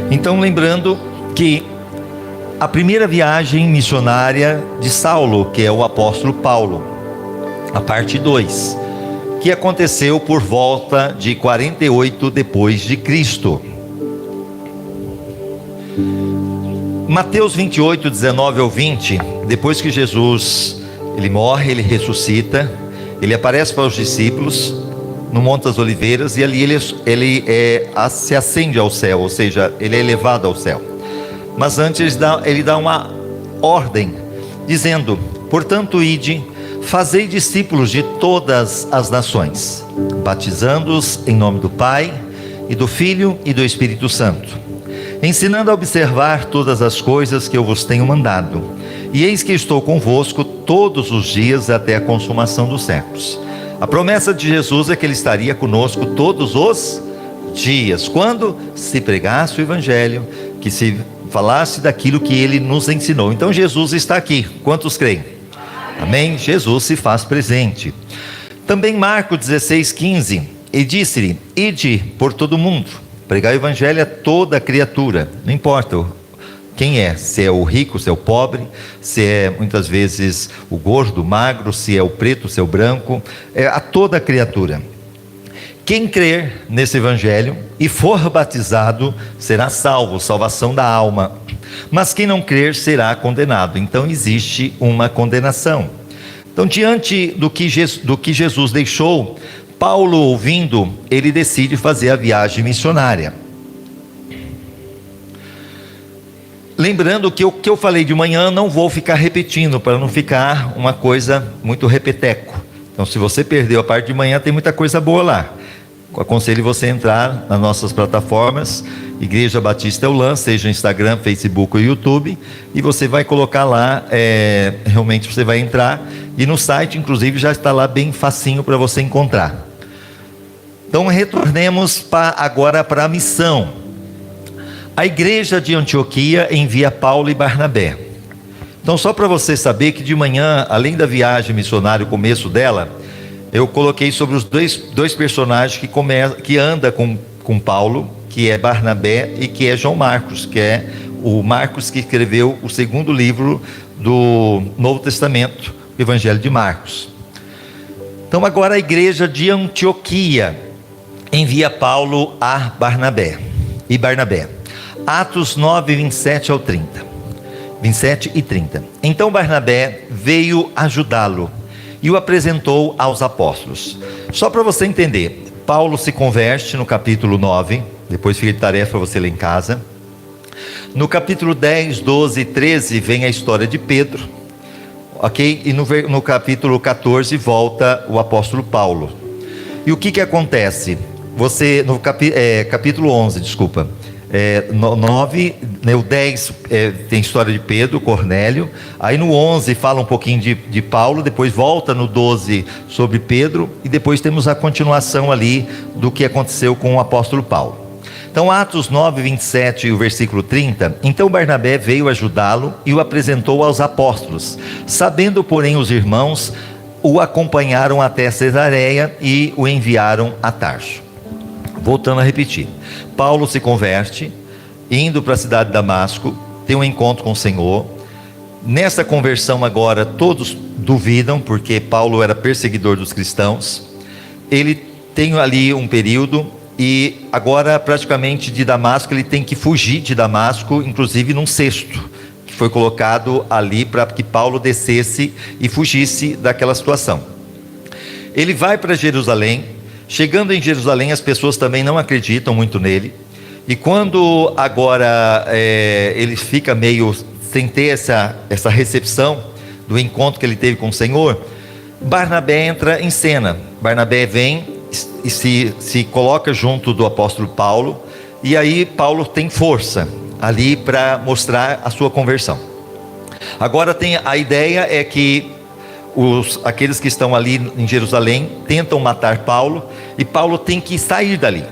Então, lembrando que a primeira viagem missionária de Saulo, que é o apóstolo Paulo, a parte 2, que aconteceu por volta de 48 depois de Cristo. Mateus 28, 19 ao 20, depois que Jesus ele morre, ele ressuscita, ele aparece para os discípulos no Monte das Oliveiras, e ali ele se ascende ao céu, ou seja, ele é elevado ao céu. Mas antes ele dá uma ordem, dizendo: portanto, ide, fazei discípulos de todas as nações, batizando-os em nome do Pai, e do Filho e do Espírito Santo, ensinando a observar todas as coisas que eu vos tenho mandado. E eis que estou convosco todos os dias até a consumação dos séculos. A promessa de Jesus é que ele estaria conosco todos os dias, quando se pregasse o Evangelho, que se falasse daquilo que ele nos ensinou. Então Jesus está aqui, quantos creem? Amém? Jesus se faz presente. Também Marcos 16, 15, e disse-lhe: ide por todo o mundo, pregar o Evangelho a toda criatura, não importa quem é, se é o rico, se é o pobre, se é muitas vezes o gordo, o magro, se é o preto, se é o branco, a toda criatura. Quem crer nesse Evangelho e for batizado será salvo, salvação da alma, mas quem não crer será condenado. Então existe uma condenação. Então, diante do que Jesus deixou, Paulo, ouvindo, ele decide fazer a viagem missionária. Lembrando que o que eu falei de manhã não vou ficar repetindo, para não ficar uma coisa muito repeteco. Então, se você perdeu a parte de manhã, tem muita coisa boa lá. Aconselho você a entrar nas nossas plataformas, Igreja Batista Eulã, seja Instagram, Facebook ou YouTube, e você vai colocar lá, realmente você vai entrar, e no site inclusive já está lá bem facinho para você encontrar. Então retornemos agora para a missão. A igreja de Antioquia envia Paulo e Barnabé. Então, só para você saber que de manhã, além da viagem missionária, o começo dela, eu coloquei sobre os dois personagens que anda com Paulo, que é Barnabé e que é João Marcos, que é o Marcos que escreveu o segundo livro do Novo Testamento, o Evangelho de Marcos. Então, agora a igreja de Antioquia envia Paulo a Barnabé. Atos 9, 27 ao 30. 27 e 30. Então Barnabé veio ajudá-lo e o apresentou aos apóstolos. Só para você entender, Paulo se converte no capítulo 9, depois fica de tarefa para você ler em casa. No capítulo 10, 12 e 13 vem a história de Pedro, ok? E no capítulo 14 volta o apóstolo Paulo. E o que acontece? Você, no capítulo 11, desculpa, no 9, no 10 tem história de Pedro, Cornélio. Aí no 11 fala um pouquinho de Paulo, depois volta no 12 sobre Pedro, e depois temos a continuação ali do que aconteceu com o apóstolo Paulo. Então Atos 9, 27 e o versículo 30. Então Barnabé veio ajudá-lo e o apresentou aos apóstolos. Sabendo, porém, os irmãos, o acompanharam até Cesareia e o enviaram a Tarso. Voltando a repetir, Paulo se converte, indo para a cidade de Damasco, tem um encontro com o Senhor. Nessa conversão agora todos duvidam, porque Paulo era perseguidor dos cristãos. Ele tem ali um período, e agora praticamente de Damasco ele tem que fugir de Damasco, inclusive num cesto que foi colocado ali para que Paulo descesse e fugisse daquela situação. Ele vai para Jerusalém. Chegando em Jerusalém, as pessoas também não acreditam muito nele. E quando agora ele fica meio sem ter essa recepção do encontro que ele teve com o Senhor, Barnabé entra em cena. Barnabé vem e se coloca junto do apóstolo Paulo. E aí Paulo tem força ali para mostrar a sua conversão. Agora a ideia é que aqueles que estão ali em Jerusalém tentam matar Paulo, e Paulo tem que sair dali.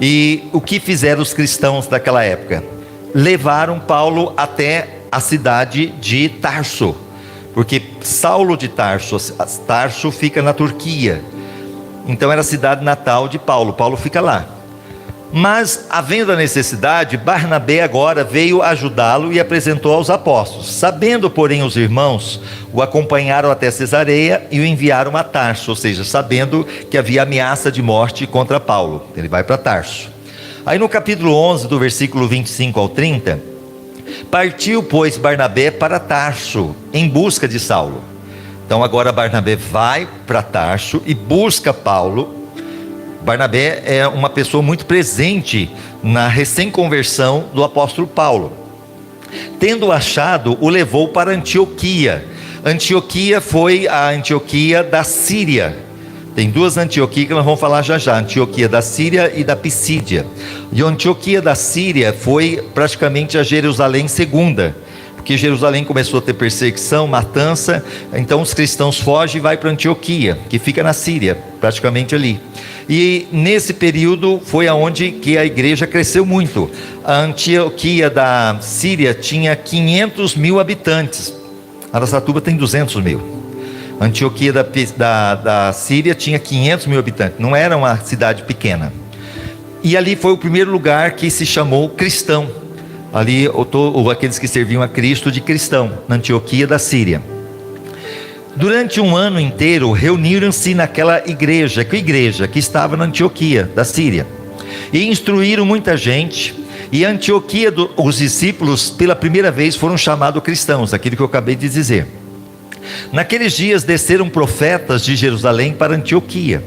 E o que fizeram os cristãos daquela época? Levaram Paulo até a cidade de Tarso, porque Saulo de Tarso fica na Turquia, então era a cidade natal de Paulo. Paulo fica lá. Mas, havendo a necessidade, Barnabé agora veio ajudá-lo e apresentou aos apóstolos. Sabendo, porém, os irmãos, o acompanharam até Cesareia e o enviaram a Tarso, ou seja, sabendo que havia ameaça de morte contra Paulo. Ele vai para Tarso. Aí no capítulo 11, do versículo 25 ao 30, partiu, pois, Barnabé para Tarso, em busca de Saulo. Então agora Barnabé vai para Tarso e busca Paulo. Barnabé é uma pessoa muito presente na recém-conversão do apóstolo Paulo. Tendo achado, o levou para Antioquia. Antioquia foi a Antioquia da Síria. Tem duas Antioquias que nós vamos falar já já, Antioquia da Síria e da Pisídia. E a Antioquia da Síria foi praticamente a Jerusalém segunda, porque Jerusalém começou a ter perseguição, matança, então os cristãos fogem e vai para Antioquia, que fica na Síria, praticamente ali. E nesse período foi aonde que a igreja cresceu muito. A Antioquia da Síria tinha 500 mil habitantes, Araçatuba tem 200 mil. A Antioquia da Síria tinha 500 mil habitantes, não era uma cidade pequena. E ali foi o primeiro lugar que se chamou cristão. Ali, aqueles que serviam a Cristo de cristão, na Antioquia da Síria. Durante um ano inteiro, reuniram-se naquela igreja que estava na Antioquia da Síria, e instruíram muita gente. E a Antioquia, os discípulos, pela primeira vez, foram chamados cristãos, aquilo que eu acabei de dizer. Naqueles dias desceram profetas de Jerusalém para Antioquia,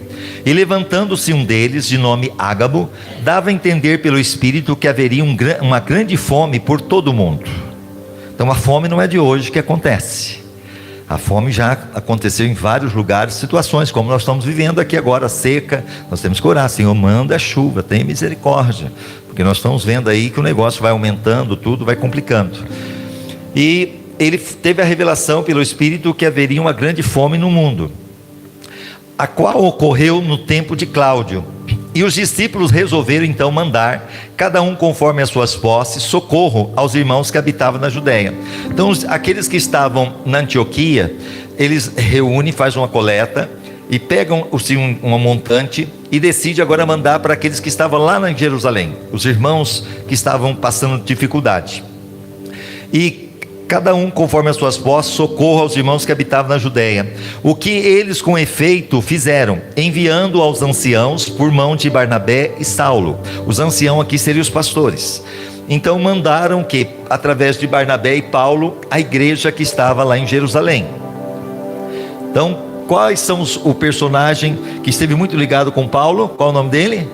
e levantando-se um deles, de nome Ágabo, dava a entender pelo Espírito que haveria uma grande fome por todo o mundo. Então a fome não é de hoje que acontece. A fome já aconteceu em vários lugares, situações como nós estamos vivendo aqui agora, seca. Nós temos que orar, Senhor, manda a chuva, tem misericórdia, porque nós estamos vendo aí que o negócio vai aumentando, tudo vai complicando. E ele teve a revelação pelo Espírito que haveria uma grande fome no mundo, a qual ocorreu no tempo de Cláudio. E os discípulos resolveram então mandar, cada um conforme as suas posses, socorro aos irmãos que habitavam na Judéia. Então aqueles que estavam na Antioquia, eles reúnem, fazem uma coleta e pegam uma montante e decidem agora mandar para aqueles que estavam lá em Jerusalém, os irmãos que estavam passando dificuldade. E cada um conforme as suas posses, socorro aos irmãos que habitavam na Judéia. O que eles com efeito fizeram? Enviando aos anciãos por mão de Barnabé e Saulo. Os anciãos aqui seriam os pastores. Então mandaram que, através de Barnabé e Paulo, a igreja que estava lá em Jerusalém. Então, quais são o personagem que esteve muito ligado com Paulo? Qual o nome dele?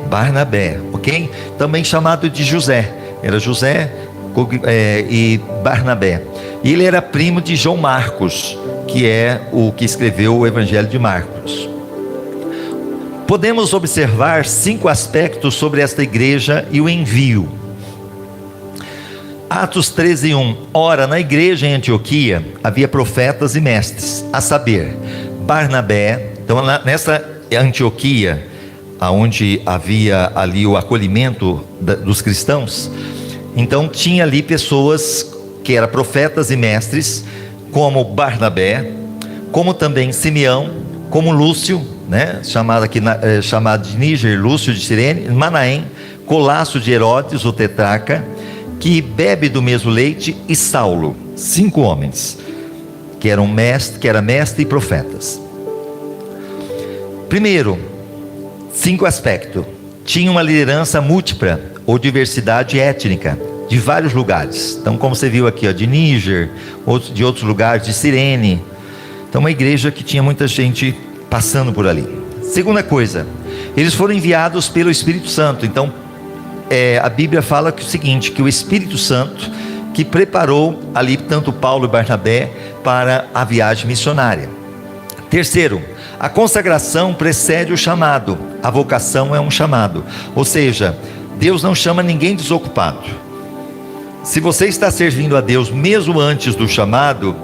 Barnabé, ok? Também chamado de José. Era José e Barnabé. E ele era primo de João Marcos, que é o que escreveu o Evangelho de Marcos. Podemos observar 5 aspectos sobre esta igreja e o envio. Atos 13:1. Ora, na igreja em Antioquia havia profetas e mestres, a saber, Barnabé. Então nessa Antioquia, onde havia ali o acolhimento dos cristãos, então tinha ali pessoas que eram profetas e mestres, como Barnabé, como também Simeão, como Lúcio, né, chamado de Níger, Lúcio de Cirene, Manaém, Colasso de Herodes, o tetrarca, que bebe do mesmo leite, e Saulo. 5 homens que era mestre e profetas. Primeiro, 5 aspectos. Tinha uma liderança múltipla ou diversidade étnica de vários lugares. Então, como você viu aqui, de Níger, de outros lugares, de Cirene. Então, uma igreja que tinha muita gente passando por ali. Segunda coisa, eles foram enviados pelo Espírito Santo. Então, a Bíblia fala que o seguinte, que o Espírito Santo que preparou ali tanto Paulo e Barnabé para a viagem missionária. Terceiro, a consagração precede o chamado. A vocação é um chamado, ou seja, Deus não chama ninguém desocupado. Se você está servindo a Deus mesmo antes do chamado,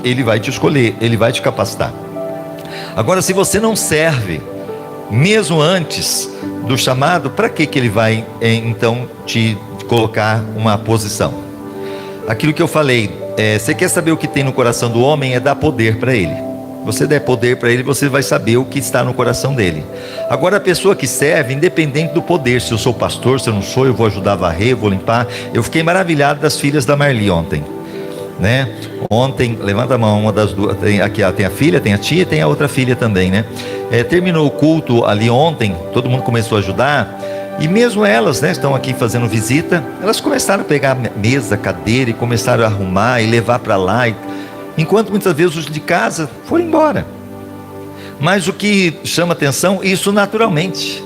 Ele vai te escolher, Ele vai te capacitar. Agora, se você não serve mesmo antes do chamado, para que Ele vai então te colocar uma posição? Aquilo que eu falei, você quer saber o que tem no coração do homem, é dar poder para ele. Você der poder para ele, você vai saber o que está no coração dele. Agora, a pessoa que serve, independente do poder, se eu sou pastor, se eu não sou, eu vou ajudar a varrer, vou limpar. Eu fiquei maravilhado das filhas da Marli ontem, né? Ontem, levanta a mão, uma das duas, tem a filha, tem a tia, tem a outra filha também, né? Terminou o culto ali ontem, todo mundo começou a ajudar. E mesmo elas, né, estão aqui fazendo visita, elas começaram a pegar mesa, cadeira e começaram a arrumar e levar para lá, enquanto muitas vezes os de casa foram embora. Mas o que chama atenção, isso naturalmente,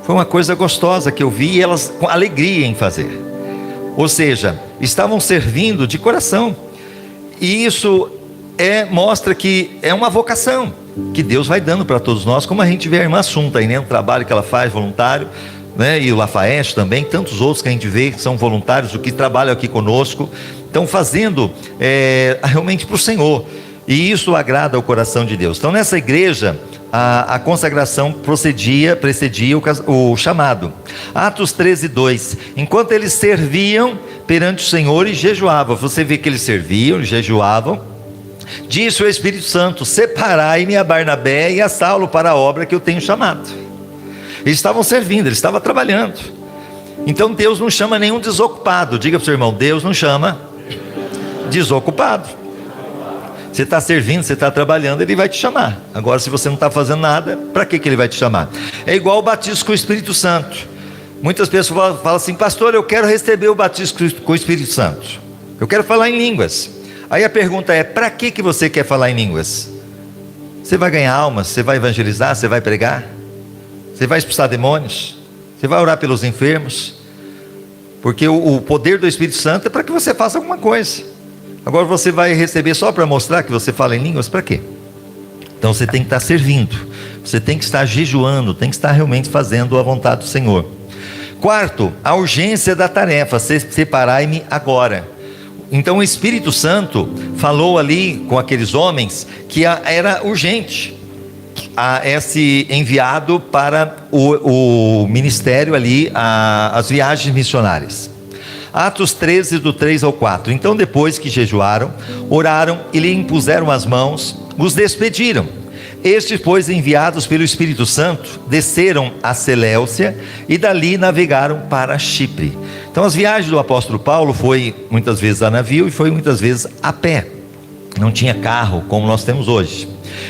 foi uma coisa gostosa que eu vi, e elas com alegria em fazer, ou seja, estavam servindo de coração. E isso mostra que é uma vocação que Deus vai dando para todos nós, como a gente vê a irmã Assunta aí, né, o trabalho que ela faz voluntário, né, e o Lafayette também, tantos outros que a gente vê que são voluntários, o que trabalham aqui conosco, estão fazendo realmente para o Senhor, e isso agrada ao coração de Deus. Então, nessa igreja, a consagração precedia o chamado. Atos 13:2, enquanto eles serviam perante o Senhor e jejuavam, você vê que eles serviam e jejuavam, disse o Espírito Santo: separai-me a Barnabé e a Saulo para a obra que eu tenho chamado. Eles estavam servindo, eles estavam trabalhando. Então Deus não chama nenhum desocupado. Diga para o seu irmão: Deus não chama desocupado. Você está servindo, você está trabalhando, Ele vai te chamar. Agora, se você não está fazendo nada, para que Ele vai te chamar? É igual o batismo com o Espírito Santo. Muitas pessoas falam assim: pastor, eu quero receber o batismo com o Espírito Santo, eu quero falar em línguas. Aí a pergunta é: para que você quer falar em línguas? Você vai ganhar almas? Você vai evangelizar? Você vai pregar? Você vai expulsar demônios? Você vai orar pelos enfermos? Porque o poder do Espírito Santo é para que você faça alguma coisa. Agora, você vai receber só para mostrar que você fala em línguas? Para quê? Então você tem que estar servindo, você tem que estar jejuando, tem que estar realmente fazendo a vontade do Senhor. Quarto, a urgência da tarefa: separai-me agora. Então o Espírito Santo falou ali com aqueles homens que era urgente esse enviado para o ministério ali, as viagens missionárias. Atos 13, do 3 ao 4. Então, depois que jejuaram, oraram e lhe impuseram as mãos, os despediram. Estes, pois, enviados pelo Espírito Santo, desceram a Seleucia e dali navegaram para Chipre. Então, as viagens do apóstolo Paulo foi muitas vezes a navio e foi muitas vezes a pé. Não tinha carro como nós temos hoje.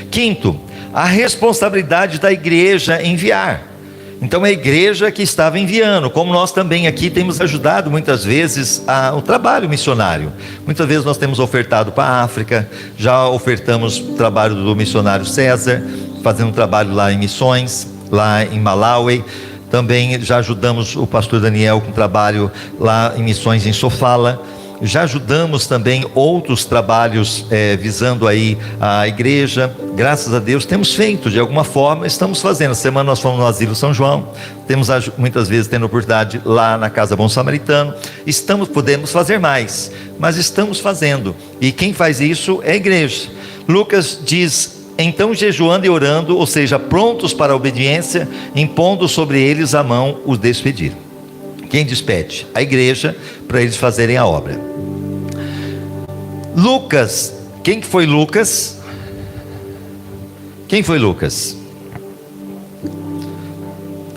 Quinto, a responsabilidade da igreja enviar. Então, a igreja que estava enviando, como nós também aqui temos ajudado muitas vezes o trabalho missionário. Muitas vezes nós temos ofertado para a África, já ofertamos o trabalho do missionário César, fazendo um trabalho lá em missões, lá em Malawi. Também já ajudamos o pastor Daniel com trabalho lá em missões em Sofala. Já ajudamos também outros trabalhos visando aí a igreja. Graças a Deus temos feito de alguma forma, estamos fazendo. Essa semana nós fomos no Asilo São João, temos muitas vezes tendo oportunidade lá na Casa Bom Samaritano. Podemos fazer mais, mas estamos fazendo, e quem faz isso é a igreja. Lucas diz: então jejuando e orando, ou seja, prontos para a obediência, impondo sobre eles a mão, os despediram. Quem despede? A igreja, para eles fazerem a obra. Lucas, quem foi Lucas? Quem foi Lucas?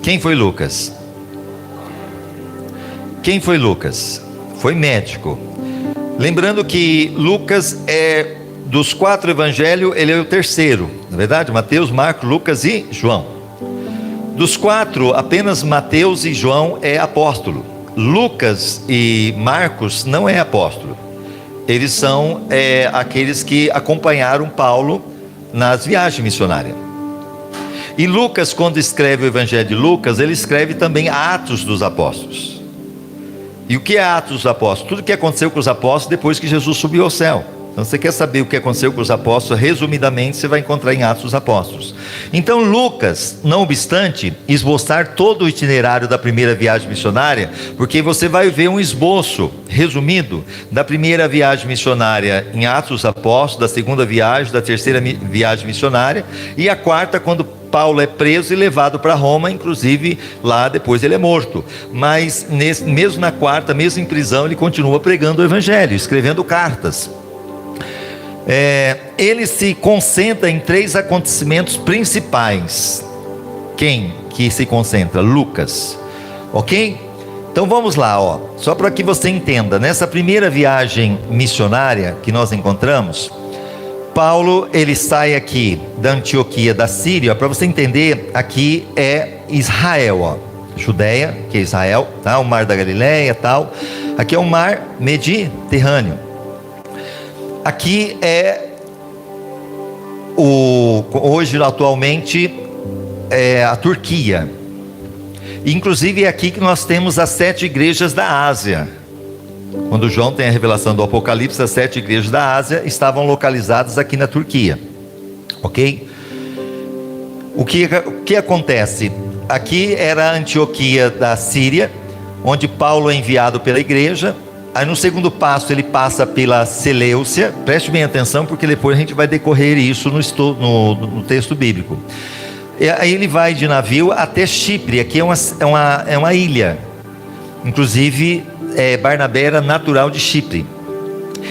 Quem foi Lucas? Quem foi Lucas? Foi médico. Lembrando que Lucas dos 4 evangelhos, ele é o terceiro, na verdade, Mateus, Marcos, Lucas e João. Dos 4, apenas Mateus e João é apóstolo. Lucas e Marcos não é apóstolo. Eles são aqueles que acompanharam Paulo nas viagens missionárias. E Lucas, quando escreve o evangelho de Lucas, ele escreve também Atos dos Apóstolos. E o que é Atos dos Apóstolos? Tudo o que aconteceu com os apóstolos depois que Jesus subiu ao céu. Então, você quer saber o que aconteceu com os apóstolos, resumidamente você vai encontrar em Atos dos Apóstolos. Então Lucas, não obstante esboçar todo o itinerário da primeira viagem missionária, porque você vai ver um esboço resumido da primeira viagem missionária em Atos dos Apóstolos, da segunda viagem, da terceira viagem missionária, e a quarta, quando Paulo é preso e levado para Roma, inclusive lá depois ele é morto. Mas mesmo na quarta, mesmo em prisão, ele continua pregando o evangelho, escrevendo cartas. ele se concentra em 3 acontecimentos principais. Quem que se concentra? Lucas, ok? Então vamos lá, só para que você entenda. Nessa primeira viagem missionária que nós encontramos, Paulo, ele sai aqui da Antioquia da Síria. Para você entender, aqui é Israel, Judeia, que é Israel, tá? O mar da Galileia, tal. Aqui é o mar Mediterrâneo. Aqui é hoje, atualmente, é a Turquia. Inclusive é aqui que nós temos as 7 igrejas da Ásia. Quando João tem a revelação do Apocalipse, as 7 igrejas da Ásia estavam localizadas aqui na Turquia, ok? O que acontece? Aqui era a Antioquia da Síria, onde Paulo é enviado pela igreja. Aí no segundo passo ele passa pela Seleucia. Preste bem atenção, porque depois a gente vai decorrer isso no texto bíblico. E aí ele vai de navio até Chipre. Aqui é uma ilha. Inclusive Barnabé era natural de Chipre.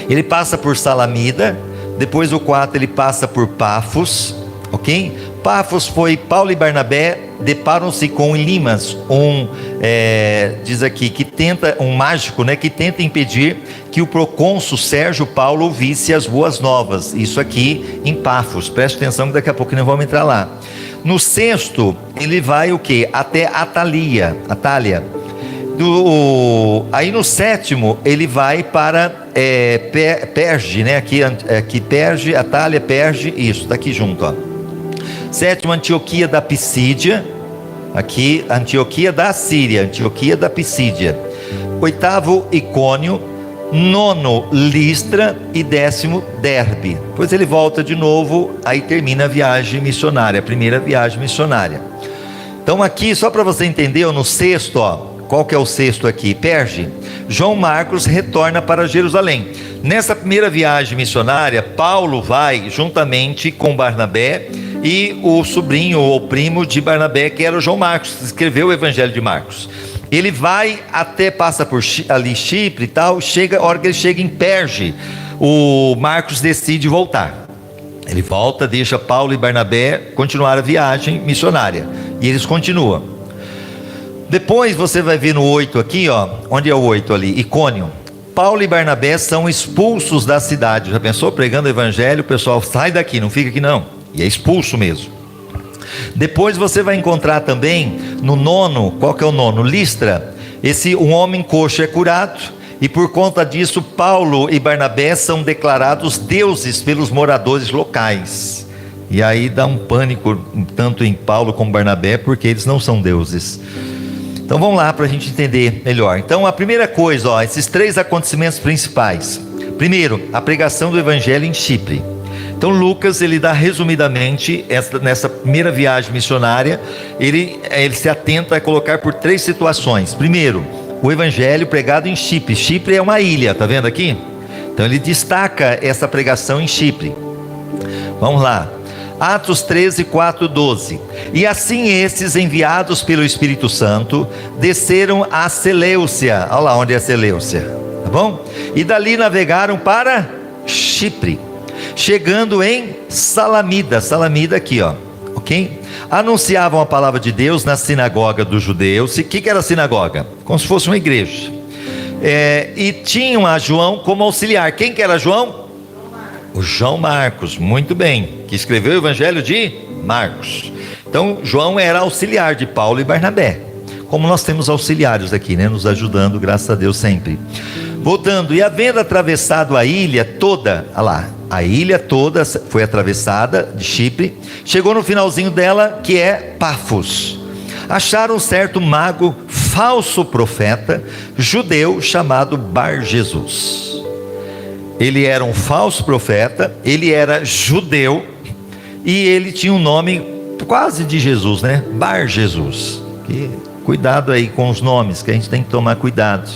Ele passa por Salamida. Depois o 4 ele passa por Pafos, ok? Pafos foi Paulo e Barnabé deparam-se com Elimas, diz aqui que tenta, um mágico, né, que tenta impedir que o procônsul Sérgio Paulo ouvisse as boas novas. Isso aqui em Pafos. Preste atenção que daqui a pouco nós vamos entrar lá. No 6º ele vai o que? Até Atália. Aí no 7º ele vai para Perge, né? Aqui Perge, Atália, Perge, isso, está aqui junto, ó. 7º, Antioquia da Pisídia. Aqui, Antioquia da Síria, Antioquia da Pisídia. 8º, Icônio. 9º, Listra. E 10º, Derbe. Depois ele volta de novo, aí termina a viagem missionária, a primeira viagem missionária. Então aqui, só para você entender, no 6º, qual que é o 6º aqui? Perge. João Marcos retorna para Jerusalém. Nessa primeira viagem missionária, Paulo vai juntamente com Barnabé e o sobrinho ou primo de Barnabé, que era o João Marcos, que escreveu o Evangelho de Marcos. Ele vai até, passa por ali Chipre e tal, a hora que ele chega em Perge, o Marcos decide voltar. Ele volta, deixa Paulo e Barnabé continuar a viagem missionária, e eles continuam. Depois você vai ver no 8 aqui, onde é o 8 ali? Icônio. Paulo e Barnabé são expulsos da cidade. Já pensou, pregando o evangelho, o pessoal sai daqui, não fica aqui não. E é expulso mesmo. Depois você vai encontrar também no 9, qual que é o 9? Listra. Um homem coxo é curado, e por conta disso Paulo e Barnabé são declarados deuses pelos moradores locais. E aí dá um pânico tanto em Paulo como Barnabé, porque eles não são deuses. Então vamos lá para a gente entender melhor. Então a primeira coisa, esses 3 acontecimentos principais. Primeiro, a pregação do evangelho em Chipre. Então Lucas, ele dá resumidamente, nessa primeira viagem missionária, ele se atenta a colocar por 3 situações. Primeiro, o evangelho pregado em Chipre. Chipre é uma ilha, tá vendo aqui? Então ele destaca essa pregação em Chipre. Vamos lá. Atos 13, 4, 12. E assim esses, enviados pelo Espírito Santo, desceram a Seleucia. Olha lá onde é a Seleucia, tá bom? E dali navegaram para Chipre, chegando em Salamida. Salamida aqui, ok? Anunciavam a palavra de Deus na sinagoga dos judeus. O que era a sinagoga? Como se fosse uma igreja. E tinham a João como auxiliar. Quem que era João? O João Marcos, muito bem, que escreveu o Evangelho de Marcos. Então João era auxiliar de Paulo e Barnabé, como nós temos auxiliares aqui, né, nos ajudando, graças a Deus sempre. Voltando, e havendo atravessado a ilha toda, olha lá, a ilha toda foi atravessada de Chipre, chegou no finalzinho dela, que é Pafos. Acharam um certo mago, falso profeta, judeu, chamado Bar Jesus. Ele era um falso profeta, ele era judeu, e ele tinha um nome quase de Jesus, né? Bar Jesus. Cuidado aí com os nomes, que a gente tem que tomar cuidado.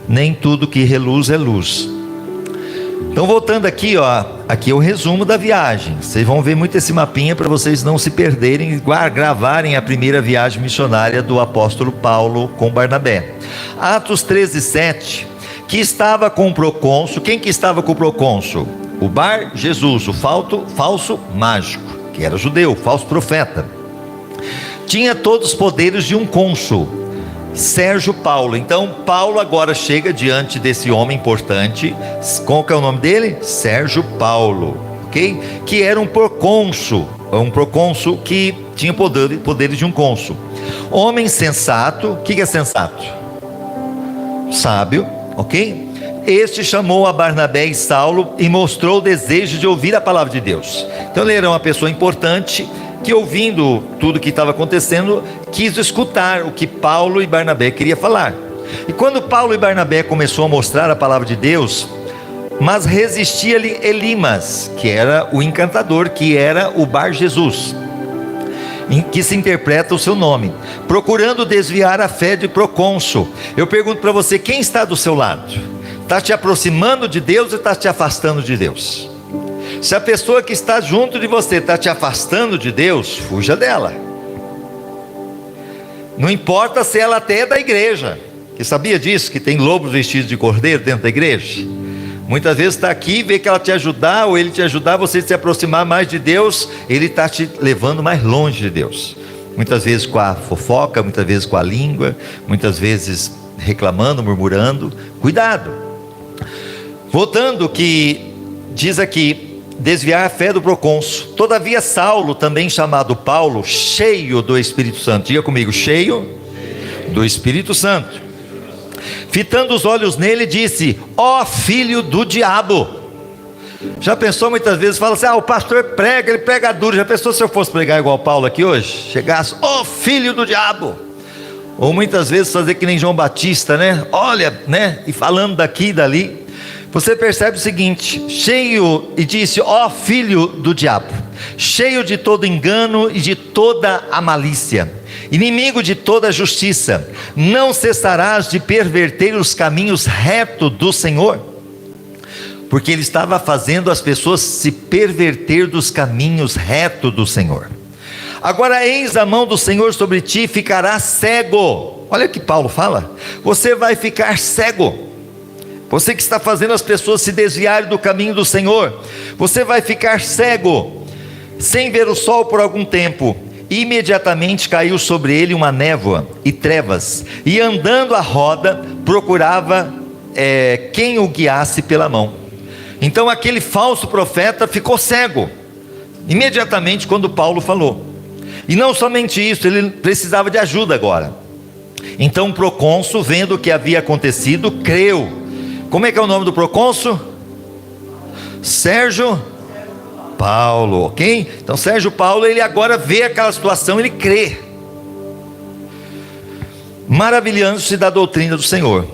Nem tudo que reluz é luz. Então voltando aqui, aqui é o resumo da viagem. Vocês vão ver muito esse mapinha para vocês não se perderem e gravarem a primeira viagem missionária do apóstolo Paulo com Barnabé. Atos 13, 7. Que estava com o procônsul. Quem que estava com o procônsul? o Bar Jesus, o falso mágico, que era judeu, falso profeta, tinha todos os poderes de um cônsul, Sérgio Paulo. Então Paulo agora chega diante desse homem importante. Qual que é o nome dele? Sérgio Paulo, ok? Que era um procônsul que tinha poderes de um cônsul. Homem sensato. O que é sensato? Sábio, ok? Este chamou a Barnabé e Saulo e mostrou o desejo de ouvir a palavra de Deus. Então ele era uma pessoa importante, que ouvindo tudo que estava acontecendo, quis escutar o que Paulo e Barnabé queriam falar. E quando Paulo e Barnabé começou a mostrar a palavra de Deus, mas resistia-lhe Elimas, que era o encantador, que era o Bar Jesus, em que se interpreta o seu nome, procurando desviar a fé de procônsul. Eu pergunto para você, quem está do seu lado? Está te aproximando de Deus ou está te afastando de Deus? Se a pessoa que está junto de você está te afastando de Deus, fuja dela. Não importa se ela até é da igreja. Você sabia disso? Que tem lobos vestidos de cordeiro dentro da igreja? Muitas vezes está aqui, vê que ela te ajudar, ou ele te ajudar, você se aproximar mais de Deus, ele está te levando mais longe de Deus. Muitas vezes com a fofoca, muitas vezes com a língua, muitas vezes reclamando, murmurando. Cuidado. Voltando, que diz aqui, desviar a fé do procônsul. Todavia Saulo, também chamado Paulo, cheio do Espírito Santo, diga comigo, cheio do Espírito Santo, fitando os olhos nele, disse: ó filho do diabo. Já pensou, muitas vezes fala assim, o pastor prega, ele prega duro. Já pensou se eu fosse pregar igual Paulo aqui hoje? Chegasse, ó filho do diabo. Ou muitas vezes fazer que nem João Batista, né? Olha, né? E falando daqui e dali. Você percebe o seguinte, cheio, e disse, ó filho do diabo, cheio de todo engano e de toda a malícia, inimigo de toda a justiça, não cessarás de perverter os caminhos retos do Senhor? Porque ele estava fazendo as pessoas se perverter dos caminhos retos do Senhor. Agora eis a mão do Senhor sobre ti, e ficarás cego. Olha o que Paulo fala, você vai ficar cego. Você que está fazendo as pessoas se desviarem do caminho do Senhor, você vai ficar cego, sem ver o sol por algum tempo. Imediatamente caiu sobre ele uma névoa e trevas, e andando à roda, procurava quem o guiasse pela mão. Então aquele falso profeta ficou cego, imediatamente quando Paulo falou. E não somente isso, ele precisava de ajuda agora. Então o procônsul, vendo o que havia acontecido, creu. Como é que é o nome do procônsul? Sérgio Paulo, ok? Então Sérgio Paulo, ele agora vê aquela situação, ele crê, maravilhando-se da doutrina do Senhor.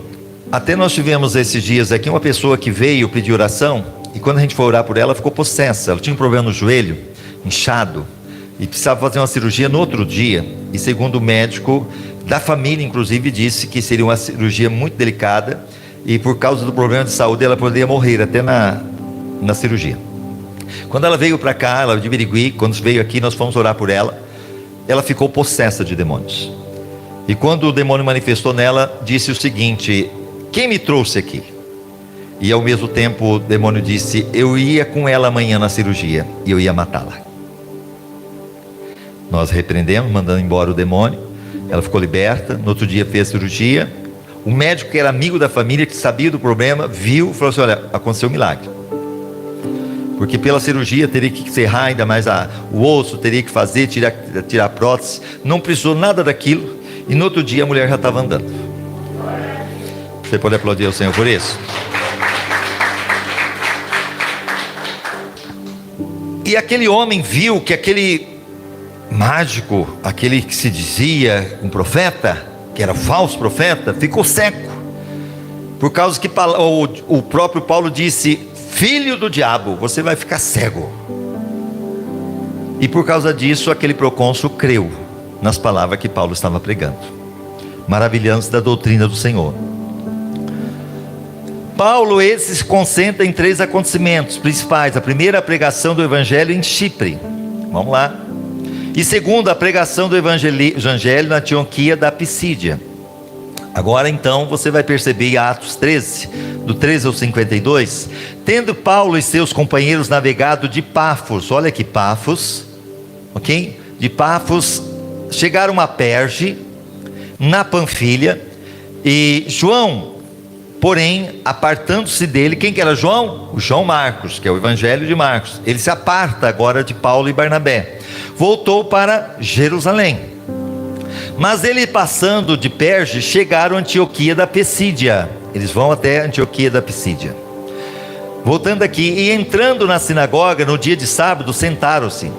Até nós tivemos esses dias aqui uma pessoa que veio pedir oração, e quando a gente foi orar por ela, ficou possessa. Ela tinha um problema no joelho, inchado, e precisava fazer uma cirurgia no outro dia, e segundo o médico da família, inclusive, disse que seria uma cirurgia muito delicada, e por causa do problema de saúde ela poderia morrer até na cirurgia. Quando ela veio para cá, ela de Birigui, quando veio aqui, nós fomos orar por ela. Ela ficou possessa de demônios, e quando o demônio manifestou nela, disse o seguinte: quem me trouxe aqui? E ao mesmo tempo o demônio disse: eu ia com ela amanhã na cirurgia, e eu ia matá-la. Nós repreendemos, mandando embora o demônio. Ela ficou liberta, no outro dia fez a cirurgia. O médico, que era amigo da família, que sabia do problema, viu, falou assim: olha, aconteceu um milagre, porque pela cirurgia teria que serrar ainda mais o osso, teria que fazer, tirar prótese, não precisou nada daquilo, e no outro dia a mulher já estava andando. Você pode aplaudir ao Senhor por isso? E aquele homem viu que aquele mágico, aquele que se dizia um profeta, que era falso profeta, ficou cego, por causa que o próprio Paulo disse: filho do diabo, você vai ficar cego. E por causa disso, aquele procônsul creu nas palavras que Paulo estava pregando, maravilhando-se da doutrina do Senhor. Paulo, ele se concentra em 3 acontecimentos principais. A primeira, a pregação do evangelho em Chipre, vamos lá. E segundo, a pregação do evangelho na Antioquia da Pisídia. Agora então você vai perceber em Atos 13, do 13 ao 52, tendo Paulo e seus companheiros navegado de Pafos, olha aqui Pafos, ok? De Pafos chegaram a Perge, na Panfilha, e João, porém, apartando-se dele, quem que era João? O João Marcos, que é o Evangelho de Marcos. Ele se aparta agora de Paulo e Barnabé, voltou para Jerusalém. Mas ele passando de Perge, chegaram a Antioquia da Pisídia. Eles vão até Antioquia da Pisídia. Voltando aqui, e entrando na sinagoga no dia de sábado, sentaram-se.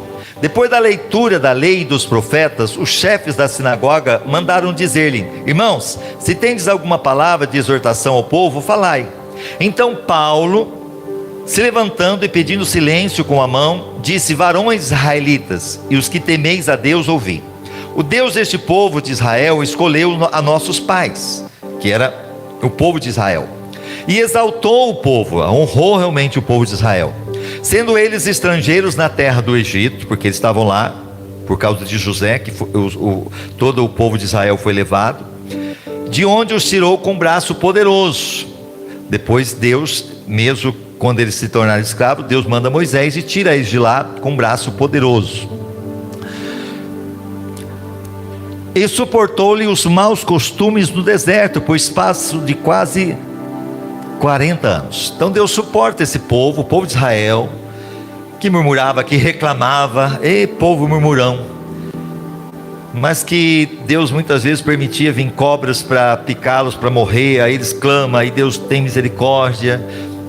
Depois da leitura da lei e dos profetas, os chefes da sinagoga mandaram dizer-lhe: irmãos, se tendes alguma palavra de exortação ao povo, falai. Então Paulo, se levantando e pedindo silêncio com a mão, disse: varões israelitas, e os que temeis a Deus, ouvi. O Deus deste povo de Israel escolheu a nossos pais, que era o povo de Israel, e exaltou o povo, honrou realmente o povo de Israel, sendo eles estrangeiros na terra do Egito, porque eles estavam lá por causa de José, que todo o povo de Israel foi levado, de onde os tirou com braço poderoso. Depois Deus, mesmo quando eles se tornaram escravos, Deus manda Moisés e tira eles de lá com braço poderoso. E suportou-lhe os maus costumes no deserto, por espaço de quase 40 anos. Então Deus suporta esse povo, o povo de Israel, que murmurava, que reclamava, povo murmurão, mas que Deus muitas vezes permitia vir cobras para picá-los, para morrer. Aí eles clamam, aí Deus tem misericórdia,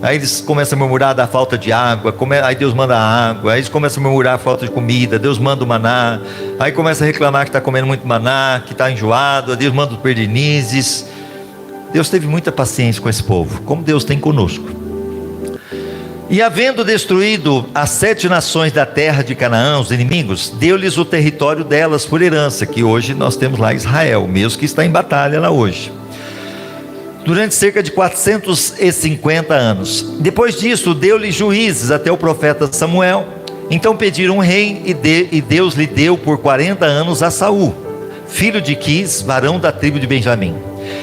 aí eles começam a murmurar da falta de água, aí Deus manda água, aí eles começam a murmurar a falta de comida, Deus manda o maná, aí começa a reclamar que está comendo muito maná, que está enjoado, Deus manda os perdizes. Deus teve muita paciência com esse povo, como Deus tem conosco. E havendo destruído as 7 nações da terra de Canaã, os inimigos, deu-lhes o território delas por herança, que hoje nós temos lá Israel, mesmo que está em batalha lá hoje, durante cerca de 450 anos. Depois disso, deu-lhe juízes até o profeta Samuel. Então pediram um rei, e Deus lhe deu por 40 anos a Saul, filho de Quis, varão da tribo de Benjamim.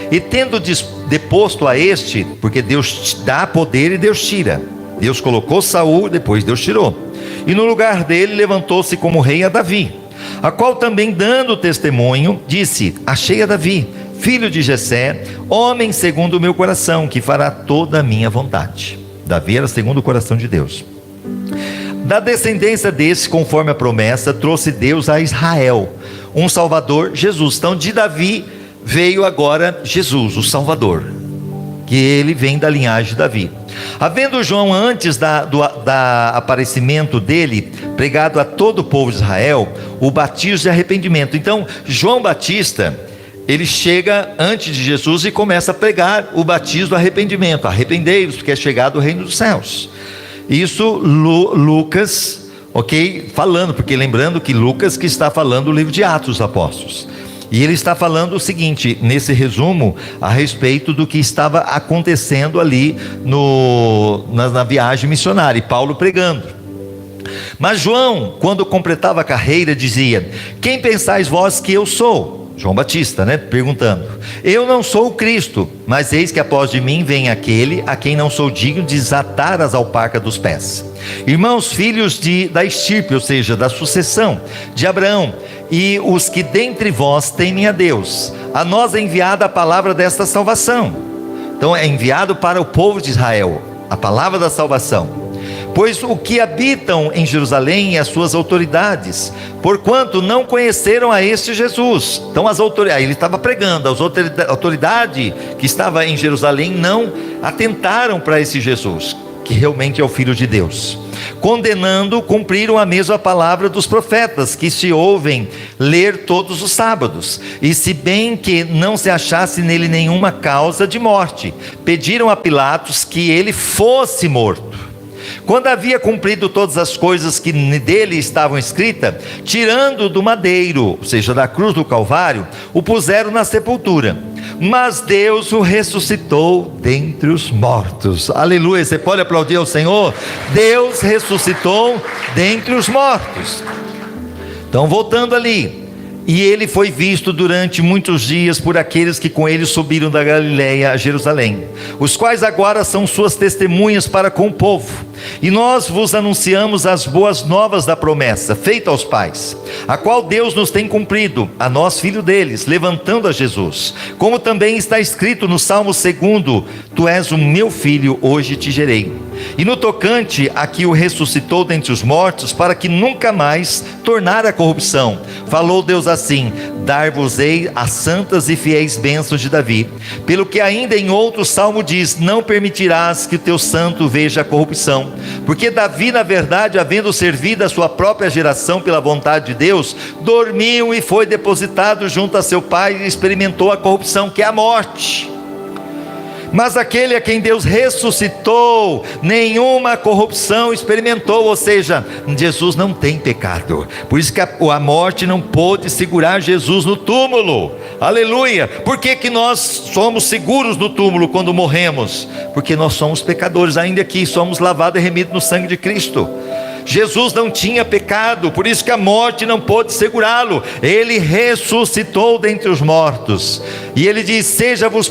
E tendo deposto a este, porque Deus dá poder e Deus tira, Deus colocou Saul, depois Deus tirou, e no lugar dele levantou-se como rei a Davi, a qual também dando testemunho, disse: achei a Davi, filho de Jessé, homem segundo o meu coração, que fará toda a minha vontade. Davi era segundo o coração de Deus. Da descendência desse, conforme a promessa, trouxe Deus a Israel um Salvador, Jesus. Então de Davi veio agora Jesus, o Salvador, que ele vem da linhagem de Davi. Havendo João, antes do aparecimento dele, pregado a todo o povo de Israel o batismo de arrependimento. Então João Batista, ele chega antes de Jesus e começa a pregar o batismo do arrependimento: arrependei-vos, porque é chegado o reino dos céus. Isso Lucas, ok, falando, porque lembrando que Lucas que está falando o livro de Atos dos Apóstolos, e ele está falando o seguinte, nesse resumo, a respeito do que estava acontecendo ali na viagem missionária, e Paulo pregando. Mas João, quando completava a carreira, dizia: quem pensais vós que eu sou? João Batista, perguntando: eu não sou o Cristo, mas eis que após de mim vem aquele a quem não sou digno de desatar as alparcas dos pés. Irmãos, filhos da estirpe, ou seja, da sucessão de Abraão, e os que dentre vós temem a Deus, a nós é enviada a palavra desta salvação. Então é enviado para o povo de Israel a palavra da salvação. Pois o que habitam em Jerusalém e as suas autoridades, porquanto não conheceram a este Jesus. Então as autoridades, ele estava pregando, as autoridades que estavam em Jerusalém não atentaram para esse Jesus, que realmente é o Filho de Deus. Condenando, cumpriram a mesma palavra dos profetas, que se ouvem ler todos os sábados. E se bem que não se achasse nele nenhuma causa de morte, pediram a Pilatos que ele fosse morto. Quando havia cumprido todas as coisas que dele estavam escritas, tirando do madeiro, ou seja, da cruz do Calvário, o puseram na sepultura. Mas Deus o ressuscitou dentre os mortos. Aleluia, você pode aplaudir ao Senhor? Deus ressuscitou dentre os mortos. Então voltando ali, E ele foi visto durante muitos dias por aqueles que com ele subiram da Galiléia a Jerusalém, os quais agora são suas testemunhas para com o povo. E nós vos anunciamos as boas novas da promessa, feita aos pais, a qual Deus nos tem cumprido, a nós filho deles, levantando a Jesus. Como também está escrito no Salmo 2: Tu és o meu filho, hoje te gerei. E no tocante a que o ressuscitou dentre os mortos, para que nunca mais tornara a corrupção, falou Deus assim: Dar-vos-ei as santas e fiéis bênçãos de Davi. Pelo que ainda em outro salmo diz: Não permitirás que o teu santo veja a corrupção. Porque Davi, na verdade, havendo servido a sua própria geração pela vontade de Deus, dormiu e foi depositado junto a seu pai e experimentou a corrupção, que é a morte. Mas aquele a quem Deus ressuscitou, nenhuma corrupção experimentou. Ou seja, Jesus não tem pecado. Por isso que a morte não pôde segurar Jesus no túmulo. Aleluia! Por que nós somos seguros no túmulo quando morremos? Porque nós somos pecadores, ainda que somos lavados e remidos no sangue de Cristo. Jesus não tinha pecado, por isso que a morte não pôde segurá-lo. Ele ressuscitou dentre os mortos. E ele diz: Seja-vos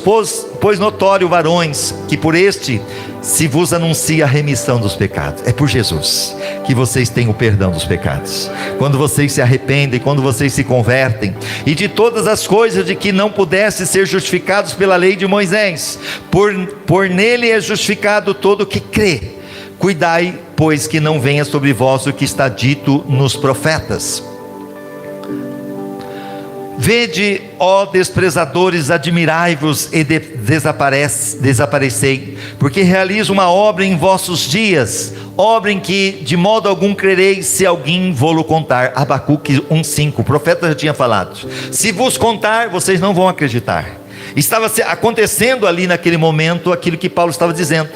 pois notório, varões, que por este se vos anuncia a remissão dos pecados. É por Jesus que vocês têm o perdão dos pecados. Quando vocês se arrependem, quando vocês se convertem, e de todas as coisas de que não pudessem ser justificados pela lei de Moisés, por nele é justificado todo o que crê. Cuidai, pois, que não venha sobre vós o que está dito nos profetas. Vede, ó desprezadores, admirai-vos e desaparecei, porque realizo uma obra em vossos dias, obra em que de modo algum crereis, se alguém vô-lo contar. Abacuque 1:5, o profeta já tinha falado: se vos contar, vocês não vão acreditar. Estava acontecendo ali naquele momento aquilo que Paulo estava dizendo.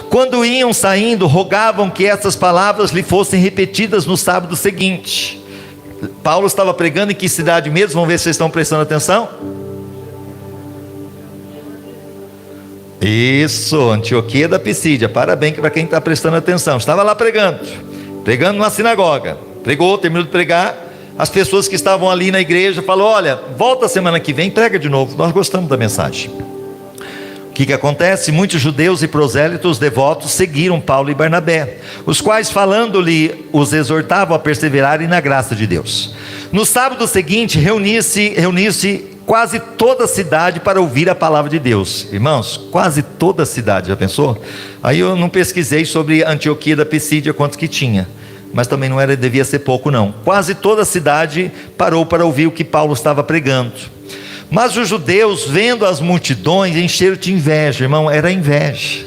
Quando iam saindo, rogavam que essas palavras lhe fossem repetidas no sábado seguinte. Paulo estava pregando em que cidade mesmo? Vamos ver se vocês estão prestando atenção. Isso, Antioquia da Pisídia. Parabéns para quem está prestando atenção. Estava lá pregando numa sinagoga. Pregou, terminou de pregar. As pessoas que estavam ali na igreja falaram: olha, volta semana que vem, prega de novo, nós gostamos da mensagem. O que acontece? Muitos judeus e prosélitos devotos seguiram Paulo e Barnabé, os quais falando-lhe os exortavam a perseverarem na graça de Deus. No sábado seguinte reuniu-se quase toda a cidade para ouvir a palavra de Deus. Irmãos, quase toda a cidade, já pensou? Aí eu não pesquisei sobre Antioquia da Pisídia quantos que tinha, mas também devia ser pouco não. Quase toda a cidade parou para ouvir o que Paulo estava pregando. Mas os judeus, vendo as multidões, encheram de inveja. Irmão, era inveja.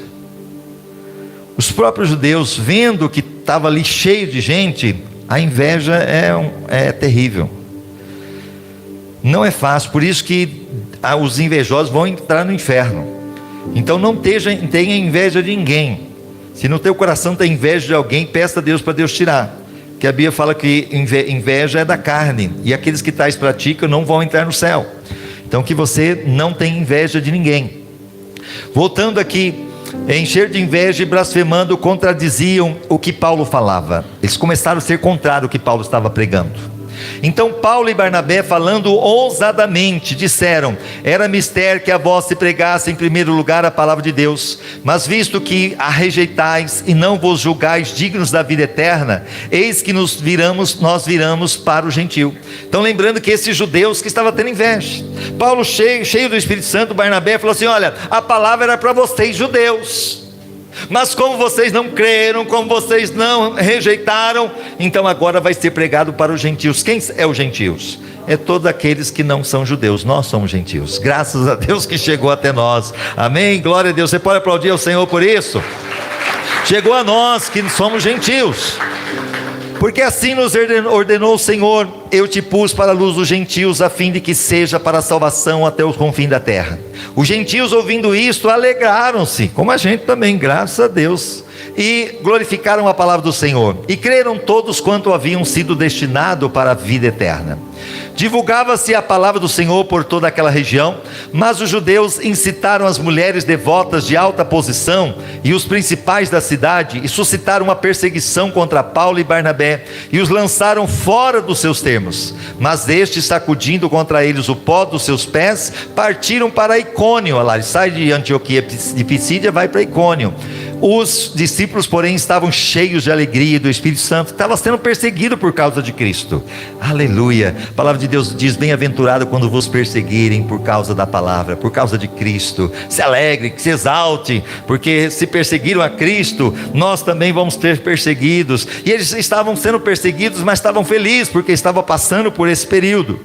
Os próprios judeus, vendo que estava ali cheio de gente, a inveja é terrível. Não é fácil, por isso que os invejosos vão entrar no inferno. Então não tenha inveja de ninguém. Se no teu coração tem inveja de alguém, peça a Deus para Deus tirar. Porque a Bíblia fala que inveja é da carne, e aqueles que tais praticam não vão entrar no céu. Então que você não tenha inveja de ninguém. Voltando aqui, encher de inveja e blasfemando, contradiziam o que Paulo falava. Eles começaram a ser contrários ao que Paulo estava pregando. Então Paulo e Barnabé, falando ousadamente, disseram: era mister que a vós se pregasse em primeiro lugar a palavra de Deus, mas visto que a rejeitais e não vos julgais dignos da vida eterna, eis que nós viramos para o gentio. Então lembrando que esses judeus que estavam tendo inveja, Paulo cheio do Espírito Santo, Barnabé falou assim: olha, a palavra era para vocês judeus, mas como vocês não creram, como vocês não rejeitaram, então agora vai ser pregado para os gentios. Quem é os gentios? É todos aqueles que não são judeus. Nós somos gentios, graças a Deus que chegou até nós, amém, glória a Deus. Você pode aplaudir ao Senhor por isso? Chegou a nós que somos gentios, porque assim nos ordenou o Senhor: eu te pus para a luz dos gentios, a fim de que seja para a salvação até os confins da terra. Os gentios, ouvindo isto, alegraram-se, como a gente também, graças a Deus. e glorificaram a palavra do Senhor, e creram todos quanto haviam sido destinados para a vida eterna. Divulgava-se a palavra do Senhor por toda aquela região, mas os judeus incitaram as mulheres devotas de alta posição e os principais da cidade, e suscitaram uma perseguição contra Paulo e Barnabé, e os lançaram fora dos seus termos. Mas estes, sacudindo contra eles o pó dos seus pés, partiram para Icônio. Olha lá, ele sai de Antioquia de Pisídia, vai para Icônio. Os discípulos, porém, estavam cheios de alegria do Espírito Santo, estavam sendo perseguidos por causa de Cristo. Aleluia. A palavra de Deus diz: bem-aventurado quando vos perseguirem por causa da palavra, por causa de Cristo. Se alegre, se exalte, porque se perseguiram a Cristo, nós também vamos ser perseguidos. E eles estavam sendo perseguidos, mas estavam felizes, porque estavam passando por esse período.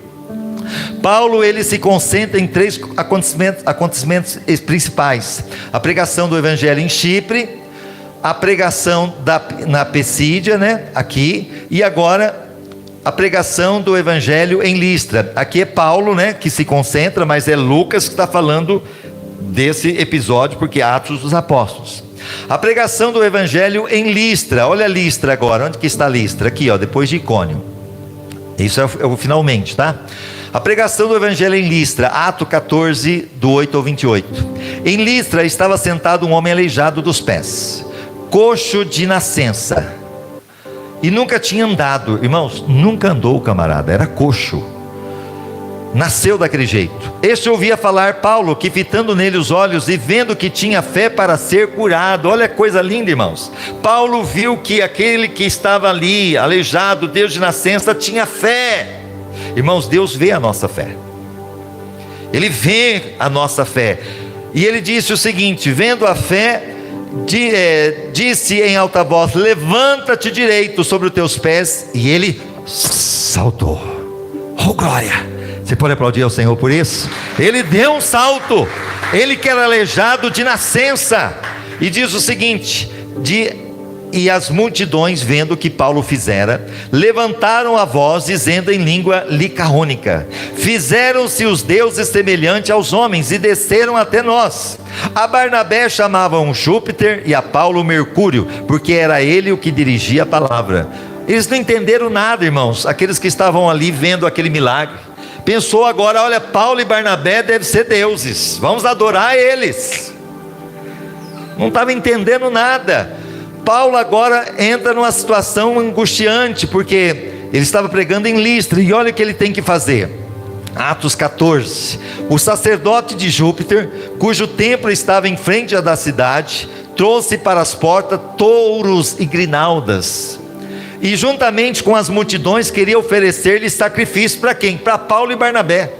Paulo, ele se concentra em 3 acontecimentos principais: a pregação do evangelho em Chipre, a pregação na Pisídia, aqui, e agora a pregação do evangelho em Listra. Aqui é Paulo, que se concentra, mas é Lucas que está falando desse episódio, porque é Atos dos Apóstolos. A pregação do evangelho em Listra. Olha Listra agora, onde que está Listra? Aqui, depois de Icônio. Isso é o finalmente, tá? A pregação do evangelho em Listra, Atos 14, do 8 ao 28. Em Listra estava sentado um homem aleijado dos pés, coxo de nascença, e nunca tinha andado. Irmãos, nunca andou o camarada, era coxo, nasceu daquele jeito. Este ouvia falar Paulo, que fitando nele os olhos e vendo que tinha fé para ser curado. Olha que coisa linda, irmãos. Paulo viu que aquele que estava ali, aleijado, Deus de nascença, tinha fé. Irmãos, Deus vê a nossa fé, Ele vê a nossa fé, e Ele disse o seguinte: vendo a fé, disse em alta voz: levanta-te direito sobre os teus pés, e ele saltou. Oh glória! Você pode aplaudir ao Senhor por isso? Ele deu um salto, ele que era aleijado de nascença, e diz o seguinte: e as multidões, vendo o que Paulo fizera, levantaram a voz, dizendo em língua licaônica: fizeram-se os deuses semelhantes aos homens, e desceram até nós. A Barnabé chamavam Júpiter, e a Paulo Mercúrio, porque era ele o que dirigia a palavra. Eles não entenderam nada, irmãos, aqueles que estavam ali vendo aquele milagre. Pensou agora: olha, Paulo e Barnabé devem ser deuses, vamos adorar eles. Não estava entendendo nada. Paulo agora entra numa situação angustiante, porque ele estava pregando em Listra, e olha o que ele tem que fazer. Atos 14. O sacerdote de Júpiter, cujo templo estava em frente da cidade, trouxe para as portas touros e grinaldas, e juntamente com as multidões queria oferecer-lhe sacrifício. Para quem? Para Paulo e Barnabé.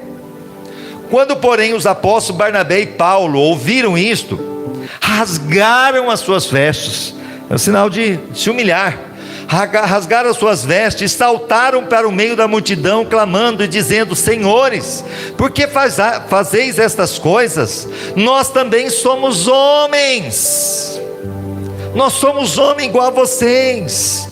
Quando porém os apóstolos Barnabé e Paulo ouviram isto, rasgaram as suas vestes. É um sinal de se humilhar. Rasgaram as suas vestes, saltaram para o meio da multidão, clamando e dizendo: senhores, por que fazeis estas coisas? Nós também somos homens. Nós somos homens igual a vocês.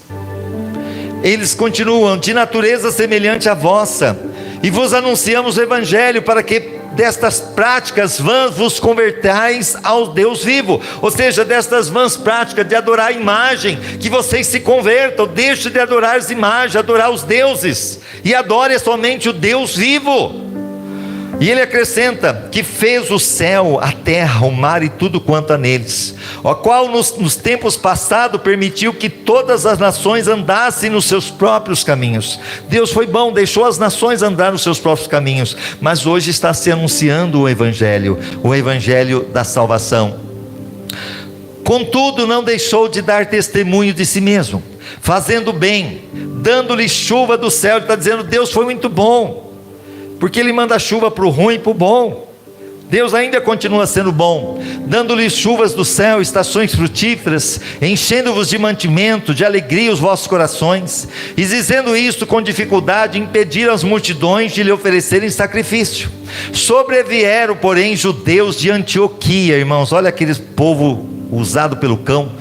Eles continuam: de natureza semelhante à vossa, e vos anunciamos o evangelho, para que destas práticas vãs vos convertais ao Deus vivo. Ou seja, destas vãs práticas de adorar a imagem, que vocês se convertam, deixem de adorar as imagens, adorar os deuses, e adore somente o Deus vivo. E ele acrescenta: que fez o céu, a terra, o mar e tudo quanto há neles, o qual nos tempos passados permitiu que todas as nações andassem nos seus próprios caminhos. Deus foi bom, deixou as nações andar nos seus próprios caminhos, mas hoje está se anunciando o evangelho da salvação. Contudo, não deixou de dar testemunho de si mesmo, fazendo bem, dando-lhe chuva do céu. Ele está dizendo: Deus foi muito bom, porque Ele manda chuva para o ruim e para o bom. Deus ainda continua sendo bom, dando-lhes chuvas do céu, estações frutíferas, enchendo-vos de mantimento, de alegria os vossos corações. E dizendo isto com dificuldade, impediram as multidões de lhe oferecerem sacrifício. Sobrevieram, porém, judeus de Antioquia, irmãos, olha aquele povo usado pelo cão,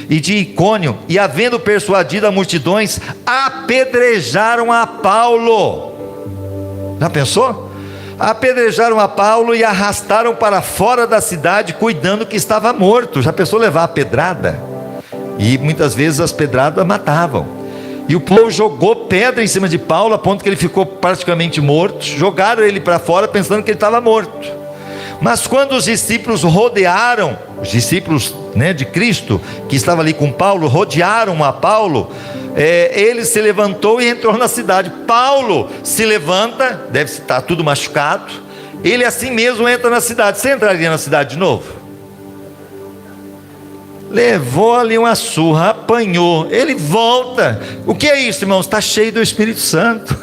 e de Icônio, e havendo persuadido a multidões, apedrejaram a Paulo. Já pensou? Apedrejaram a Paulo e arrastaram para fora da cidade, cuidando que estava morto. Já pensou levar a pedrada? e muitas vezes as pedradas matavam. E o povo jogou pedra em cima de Paulo, a ponto que ele ficou praticamente morto. Jogaram ele para fora pensando que ele estava morto. Mas quando os discípulos rodearam, os discípulos, de Cristo, que estavam ali com Paulo, rodearam a Paulo, ele se levantou e entrou na cidade. Paulo se levanta, deve estar tudo machucado, ele assim mesmo entra na cidade. Você entraria na cidade de novo? Levou ali uma surra, apanhou, ele volta. O que é isso, irmãos? Está cheio do Espírito Santo.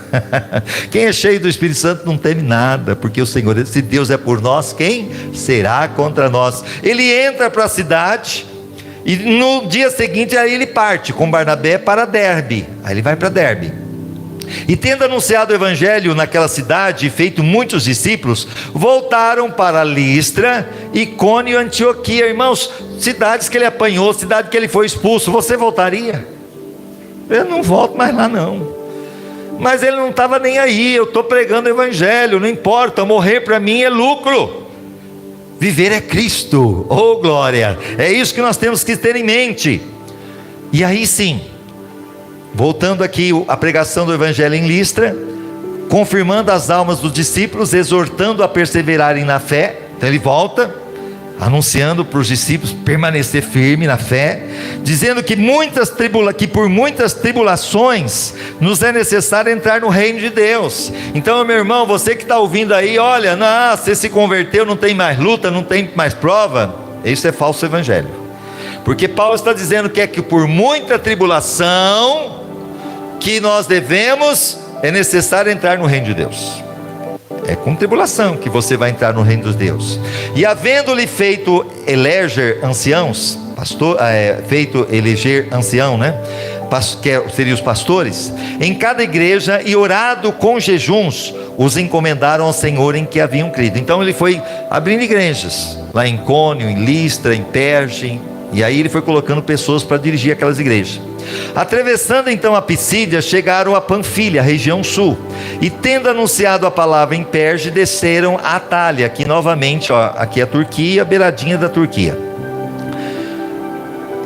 Quem é cheio do Espírito Santo não teme nada, porque o Senhor, se Deus é por nós, quem será contra nós? Ele entra para a cidade, e no dia seguinte aí ele parte com Barnabé para Derbe. Aí ele vai para Derbe. E tendo anunciado o evangelho naquela cidade e feito muitos discípulos, voltaram para Listra, Icônio e Antioquia. Irmãos, cidades que ele apanhou, cidade que ele foi expulso. Você voltaria? Eu não volto mais lá não. Mas ele não estava nem aí. Eu estou pregando o evangelho, não importa, morrer para mim é lucro, viver é Cristo. Oh glória, é isso que nós temos que ter em mente. E aí sim, voltando aqui a pregação do evangelho em Listra, confirmando as almas dos discípulos, exortando a perseverarem na fé. Então ele volta, anunciando para os discípulos permanecer firme na fé, dizendo que por muitas tribulações nos é necessário entrar no reino de Deus. Então, meu irmão, você que está ouvindo aí, olha, você se converteu, não tem mais luta, não tem mais prova, isso é falso evangelho. Porque Paulo está dizendo que por muita tribulação que nós é necessário entrar no reino de Deus. É com tribulação que você vai entrar no reino de Deus. E havendo-lhe feito eleger anciãos, feito eleger ancião, que seriam os pastores, em cada igreja, e orado com jejuns, os encomendaram ao Senhor em que haviam crido. Então ele foi abrindo igrejas, lá em Icônio, em Listra, em Perge, e aí ele foi colocando pessoas para dirigir aquelas igrejas. Atravessando então a Pisídia, chegaram a Panfilha, região sul, e tendo anunciado a palavra em Perge, desceram a Atália, aqui novamente, aqui a Turquia, beiradinha da Turquia,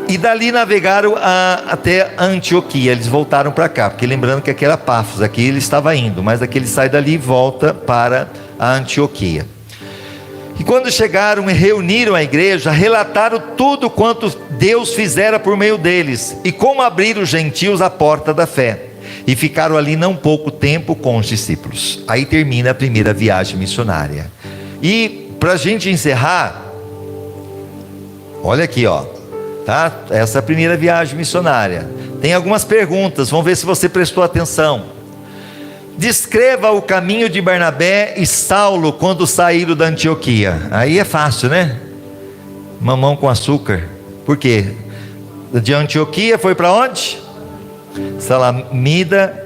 e dali navegaram até Antioquia. Eles voltaram para cá, porque lembrando que aqui era Pafos, aqui ele estava indo, mas aqui ele sai dali e volta para a Antioquia. E quando chegaram e reuniram a igreja, relataram tudo quanto Deus fizera por meio deles, e como abriram os gentios a porta da fé, e ficaram ali não pouco tempo com os discípulos. Aí termina a primeira viagem missionária. E para a gente encerrar, olha aqui, tá? Essa é a primeira viagem missionária. Tem algumas perguntas, vamos ver se você prestou atenção. Descreva o caminho de Barnabé e Saulo quando saíram da Antioquia. Aí é fácil, mamão com açúcar. Por quê? De Antioquia foi para onde? Salamida,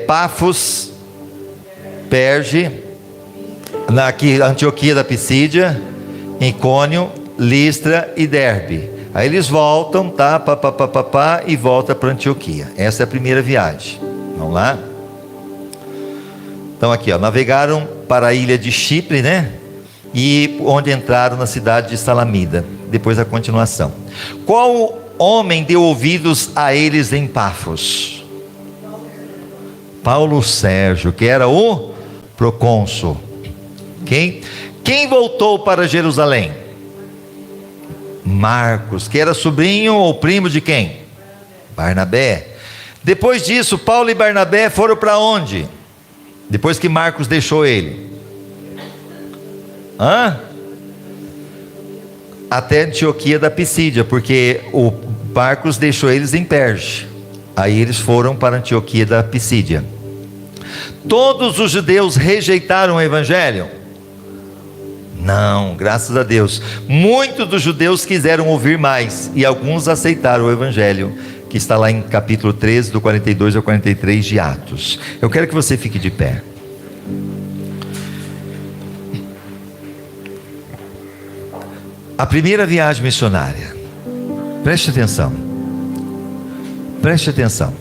Pafos, Perge, aqui Antioquia da Pisídia, Icônio, Listra e Derbe. Aí eles voltam, tá? E volta para Antioquia. Essa é a primeira viagem. Vamos lá? Então aqui, navegaram para a ilha de Chipre, e onde entraram na cidade de Salamida. Depois a continuação. Qual homem deu ouvidos a eles em Pafos? Paulo Sérgio, que era o procônsul. Quem voltou para Jerusalém? Marcos, que era sobrinho ou primo de quem? Barnabé. Depois disso, Paulo e Barnabé foram para onde? Depois que Marcos deixou ele? Até Antioquia da Pisídia, porque o Marcos deixou eles em Perge. Aí eles foram para Antioquia da Pisídia. Todos os judeus rejeitaram o evangelho? Não, graças a Deus. Muitos dos judeus quiseram ouvir mais, e alguns aceitaram o evangelho, que está lá em capítulo 13, do 42 ao 43 de Atos. Eu quero que você fique de pé. A primeira viagem missionária. Preste atenção. Preste atenção.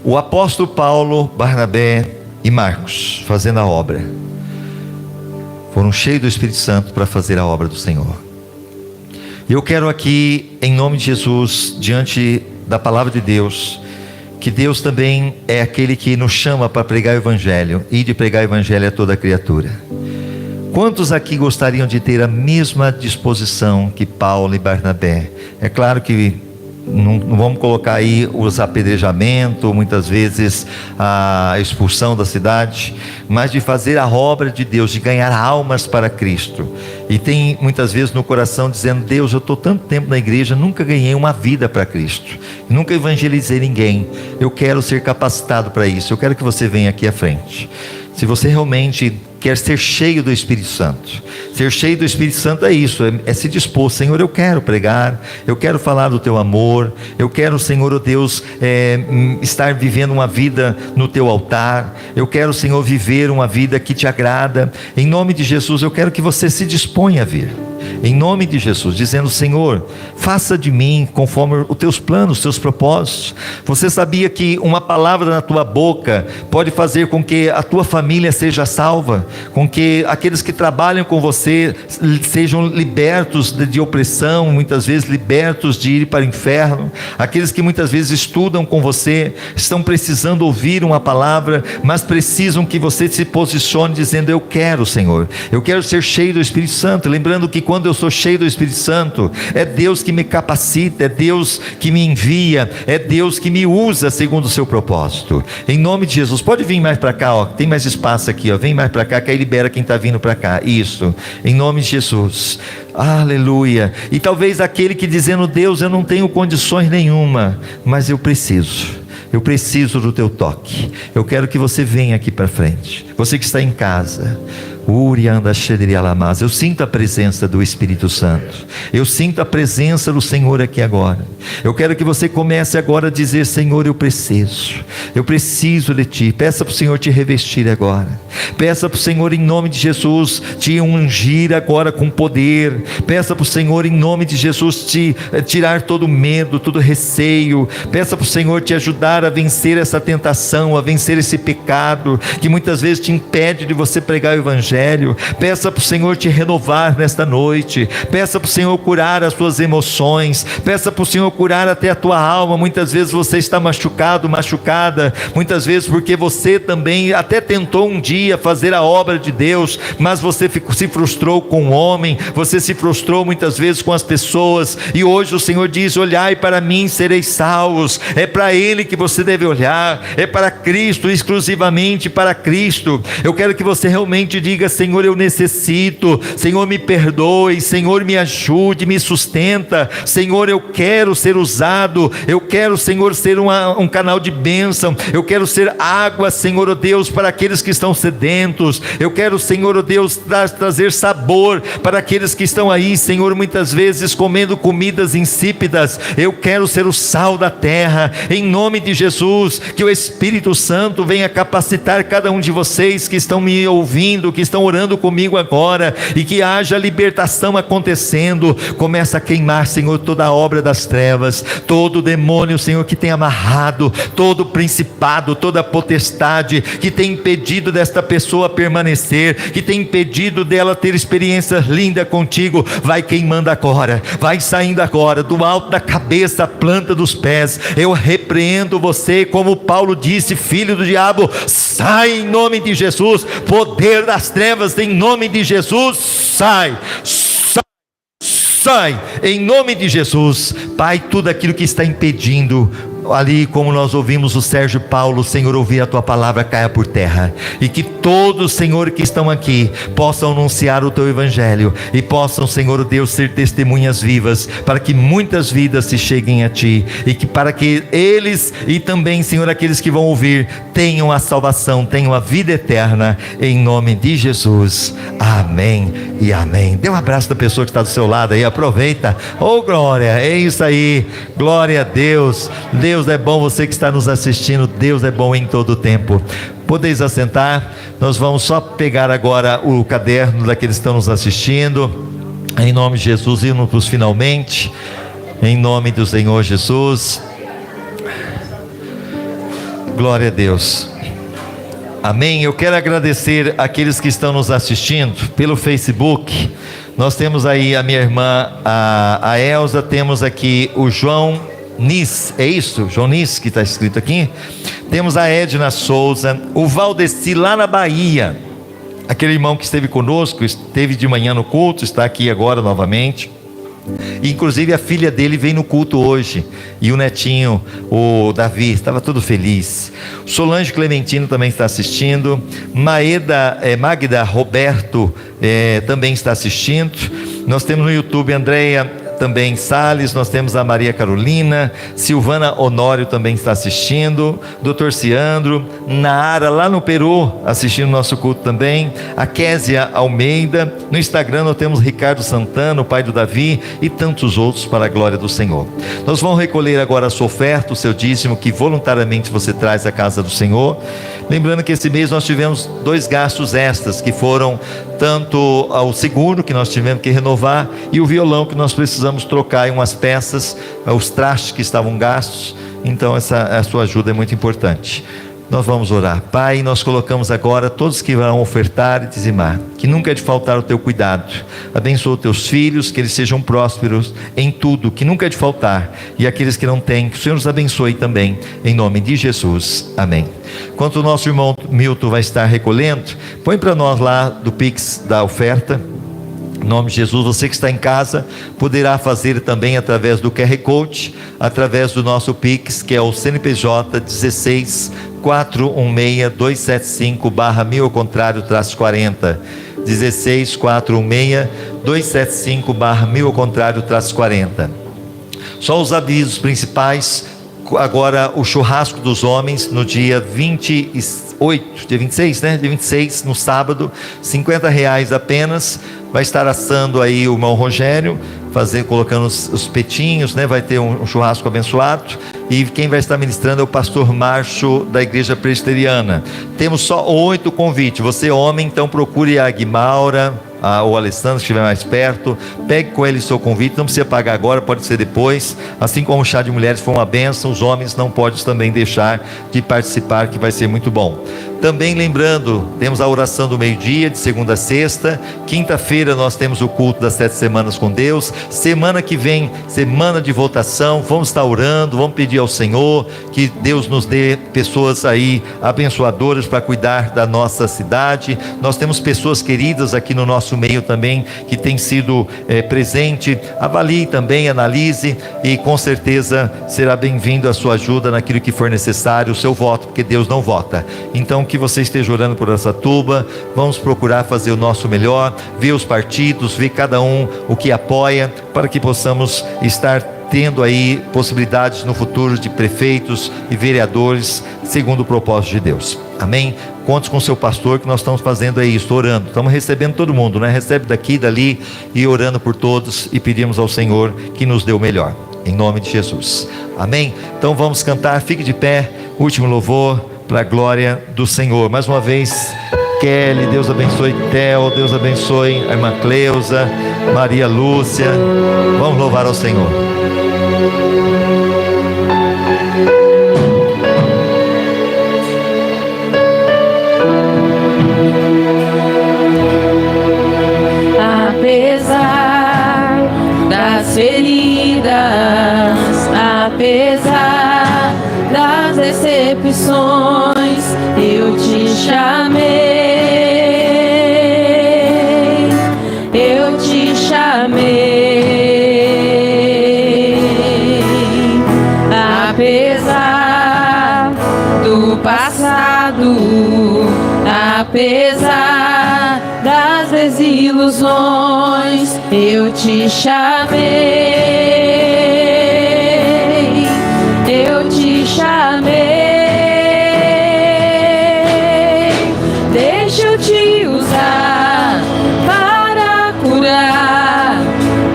O apóstolo Paulo, Barnabé e Marcos, fazendo a obra, foram cheios do Espírito Santo para fazer a obra do Senhor. Eu quero aqui, em nome de Jesus, diante da palavra de Deus, que Deus também é aquele que nos chama para pregar o Evangelho, e de pregar o Evangelho a toda criatura. Quantos aqui gostariam de ter a mesma disposição que Paulo e Barnabé? É claro que não vamos colocar aí os apedrejamentos, muitas vezes a expulsão da cidade, mas de fazer a obra de Deus, de ganhar almas para Cristo. E tem muitas vezes no coração dizendo: Deus, eu estou tanto tempo na igreja, nunca ganhei uma vida para Cristo, nunca evangelizei ninguém. Eu quero ser capacitado para isso. Eu quero que você venha aqui à frente. Se você realmente quer ser cheio do Espírito Santo, ser cheio do Espírito Santo é isso, é se dispor: Senhor, eu quero pregar, eu quero falar do Teu amor, eu quero, Senhor, oh Deus, estar vivendo uma vida no Teu altar, eu quero, Senhor, viver uma vida que Te agrada. Em nome de Jesus, eu quero que você se disponha a vir, em nome de Jesus, dizendo: Senhor, faça de mim conforme os Teus planos, os Teus propósitos. Você sabia que uma palavra na tua boca pode fazer com que a tua família seja salva, com que aqueles que trabalham com você sejam libertos de opressão, muitas vezes libertos de ir para o inferno? Aqueles que muitas vezes estudam com você, estão precisando ouvir uma palavra, mas precisam que você se posicione dizendo: eu quero, Senhor, eu quero ser cheio do Espírito Santo. Lembrando que quando eu sou cheio do Espírito Santo, é Deus que me capacita, é Deus que me envia, é Deus que me usa segundo o seu propósito. Em nome de Jesus, pode vir mais para cá, ó, tem mais espaço aqui, ó, vem mais para cá, que aí libera quem está vindo para cá. Isso, em nome de Jesus, aleluia. E talvez aquele que dizendo: Deus, eu não tenho condições nenhuma, mas eu preciso do teu toque. Eu quero que você venha aqui para frente. Você que está em casa, eu sinto a presença do Espírito Santo, eu sinto a presença do Senhor aqui agora. Eu quero que você comece agora a dizer: Senhor, eu preciso de Ti. Peça para o Senhor te revestir agora, peça para o Senhor, em nome de Jesus, te ungir agora com poder. Peça para o Senhor, em nome de Jesus, te tirar todo medo, todo receio. Peça para o Senhor te ajudar a vencer essa tentação, a vencer esse pecado que muitas vezes te impede de você pregar o Evangelho. Peça para o Senhor te renovar nesta noite. Peça para o Senhor curar as suas emoções. Peça para o Senhor curar até a tua alma. Muitas vezes você está machucado, machucada, muitas vezes porque você também até tentou um dia fazer a obra de Deus, mas você se frustrou com o homem, você se frustrou muitas vezes com as pessoas, e hoje o Senhor diz: olhai para mim, sereis salvos. É para Ele que você deve olhar, é para Cristo, exclusivamente para Cristo. Eu quero que você realmente diga: Senhor, eu necessito. Senhor, me perdoe. Senhor, me ajude, me sustenta. Senhor, eu quero ser usado. Eu quero, Senhor, ser um canal de bênção. Eu quero ser água, Senhor, oh Deus, para aqueles que estão sedentos. Eu quero, Senhor, oh Deus, trazer sabor para aqueles que estão aí, Senhor, muitas vezes comendo comidas insípidas. Eu quero ser o sal da terra. Em nome de Jesus, que o Espírito Santo venha capacitar cada um de vocês que estão me ouvindo, que estão orando comigo agora, e que haja libertação acontecendo. Começa a queimar, Senhor, toda a obra das trevas, todo demônio, Senhor, que tem amarrado, todo principado, toda potestade que tem impedido desta pessoa permanecer, que tem impedido dela ter experiências lindas contigo, vai queimando agora, vai saindo agora, do alto da cabeça à planta dos pés. Eu repreendo você, como Paulo disse: filho do diabo, sai em nome de Jesus. Poder das trevas, em nome de Jesus, sai em nome de Jesus. Pai, tudo aquilo que está impedindo ali, como nós ouvimos o Sérgio Paulo, Senhor, ouvir a Tua palavra, caia por terra, e que todos, Senhor, que estão aqui possam anunciar o Teu Evangelho, e possam, Senhor Deus, ser testemunhas vivas, para que muitas vidas se cheguem a Ti, e que para que eles, e também, Senhor, aqueles que vão ouvir, tenham a salvação, tenham a vida eterna, em nome de Jesus, amém e amém. Dê um abraço da pessoa que está do seu lado aí, aproveita. Oh glória, é isso aí, glória a Deus. Deus é bom. Você que está nos assistindo, Deus é bom em todo o tempo. Podeis assentar. Nós vamos só pegar agora o caderno daqueles que estão nos assistindo, em nome de Jesus, indo para os finalmente, em nome do Senhor Jesus. Glória a Deus. Amém. Eu quero agradecer aqueles que estão nos assistindo pelo Facebook. Nós temos aí a minha irmã, a Elza, temos aqui o João Nis, é isso? João Nis que está escrito aqui. Temos a Edna Souza, o Valdeci lá na Bahia, aquele irmão que esteve conosco, esteve de manhã no culto, está aqui agora novamente. Inclusive a filha dele veio no culto hoje, e o netinho, o Davi, estava todo feliz. Solange Clementino também está assistindo. Magda Roberto também está assistindo. Nós temos no YouTube Andréia também Salles, nós temos a Maria Carolina, Silvana Honório também está assistindo, Dr. Ciandro, Naara lá no Peru assistindo nosso culto também, a Késia Almeida. No Instagram nós temos Ricardo Santana, o pai do Davi, e tantos outros para a glória do Senhor. Nós vamos recolher agora a sua oferta, o seu dízimo que voluntariamente você traz à casa do Senhor. Lembrando que esse mês nós tivemos 2 gastos extras, que foram tanto o seguro que nós tivemos que renovar, e o violão que nós precisamos trocar em umas peças, os trastes que estavam gastos. Então a sua ajuda é muito importante. Nós vamos orar. Pai, nós colocamos agora todos que vão ofertar e dizimar, que nunca é de faltar o teu cuidado. Abençoa os teus filhos, que eles sejam prósperos em tudo, que nunca é de faltar, e aqueles que não têm, que o Senhor os abençoe também, em nome de Jesus, amém. Enquanto o nosso irmão Milton vai estar recolhendo, põe para nós lá do Pix da oferta. Em nome de Jesus, você que está em casa poderá fazer também através do QR Code, através do nosso Pix, que é o CNPJ 16 416 275/1000 ao contrário -40, 16 416 275/1000 ao contrário -40. Só os avisos principais. Agora o churrasco dos homens no dia 28, dia 26, né? Dia 26, no sábado, R$50 apenas. Vai estar assando aí o irmão Rogério, colocando os petinhos, né? Vai ter um churrasco abençoado. E quem vai estar ministrando é o pastor Márcio, da igreja presbiteriana. Temos só 8 convites. Você homem, então procure a Guimaura, ou Alessandro, se estiver mais perto, pegue com ele o seu convite. Não precisa pagar agora, pode ser depois. Assim como o chá de mulheres foi uma bênção, os homens não podem também deixar de participar, que vai ser muito bom. Também lembrando, temos a oração do meio-dia, de segunda a sexta. Quinta-feira nós temos o culto das 7 semanas com Deus. Semana que vem, semana de votação, vamos estar orando, vamos pedir ao Senhor que Deus nos dê pessoas aí abençoadoras para cuidar da nossa cidade. Nós temos pessoas queridas aqui no nosso meio também, que tem sido presente. Avalie também, analise, e com certeza será bem-vindo a sua ajuda naquilo que for necessário, o seu voto, porque Deus não vota. Então que você esteja orando por Araçatuba. Vamos procurar fazer o nosso melhor, ver os partidos, ver cada um o que apoia, para que possamos estar tendo aí possibilidades no futuro de prefeitos e vereadores, segundo o propósito de Deus. Amém? Conte com o seu pastor, que nós estamos fazendo aí isso, orando. Estamos recebendo todo mundo, né? Recebe daqui, dali, e orando por todos, e pedimos ao Senhor que nos dê o melhor, em nome de Jesus. Amém? Então vamos cantar, fique de pé, último louvor, para a glória do Senhor. Mais uma vez, Kelly, Deus abençoe Theo, Deus abençoe a irmã Cleusa, Maria Lúcia. Vamos louvar ao Senhor. Apesar das feridas, apesar das decepções, eu te chamei, eu te chamei. Apesar do passado, apesar das desilusões, eu te chamei, eu te chamei. Deixa eu te usar para curar,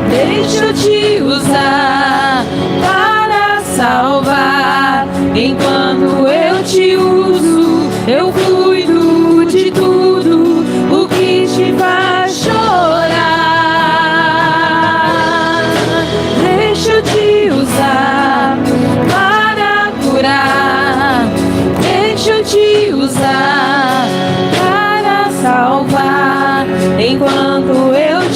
deixa eu te usar para salvar. Enquanto eu te uso, eu cuido de tudo o que te faz chorar. Deixa eu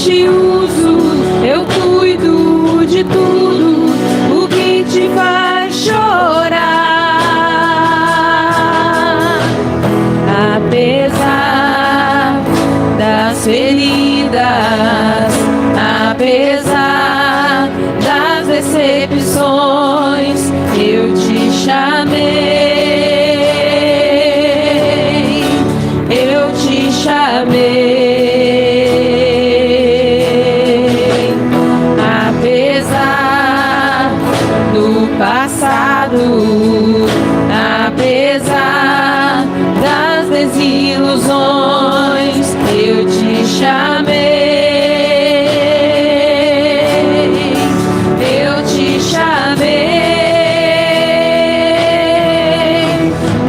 te uso, eu cuido de tudo o que te faz chorar. Apesar das feridas, apesar das decepções, eu te chamei, eu te chamei. Apesar do passado, apesar das desilusões, eu te chamei, eu te chamei.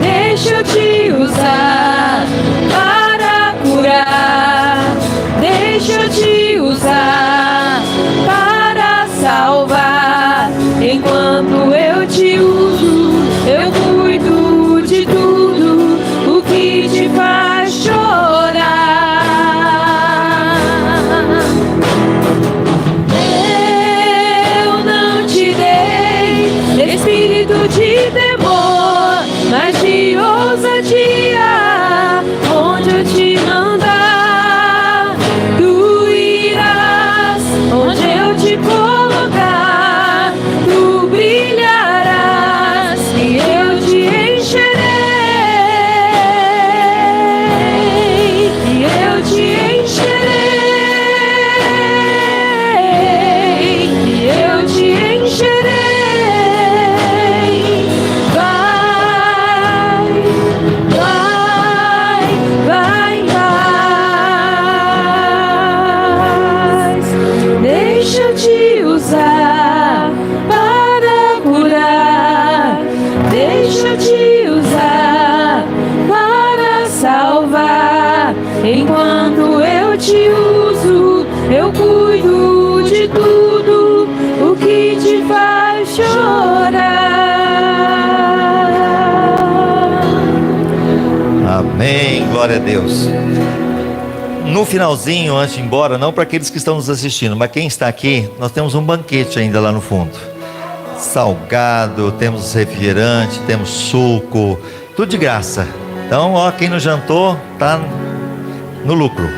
Deixa eu te usar para curar, deixa eu te usar para salvar. Enquanto eu te uso, eu cuido de tudo o que te faz chorar. Eu não te dei espírito de temor, mas de ousadia. Onde eu te mandar, tu irás. Onde eu te colocar, tu brilharás. E eu te encherei, e eu te encherei, e eu te encherei. Vai, vai, vai, vai. Deixa eu te usar para curar, deixa eu te usar para salvar. Enquanto eu te uso, eu cuido de tudo o que te faz chorar. Amém, glória a Deus. No finalzinho, antes de ir embora, não para aqueles que estão nos assistindo, mas quem está aqui, nós temos um banquete ainda lá no fundo. Salgado, temos refrigerante, temos suco, tudo de graça. Então, ó, quem não jantou, tá no lucro,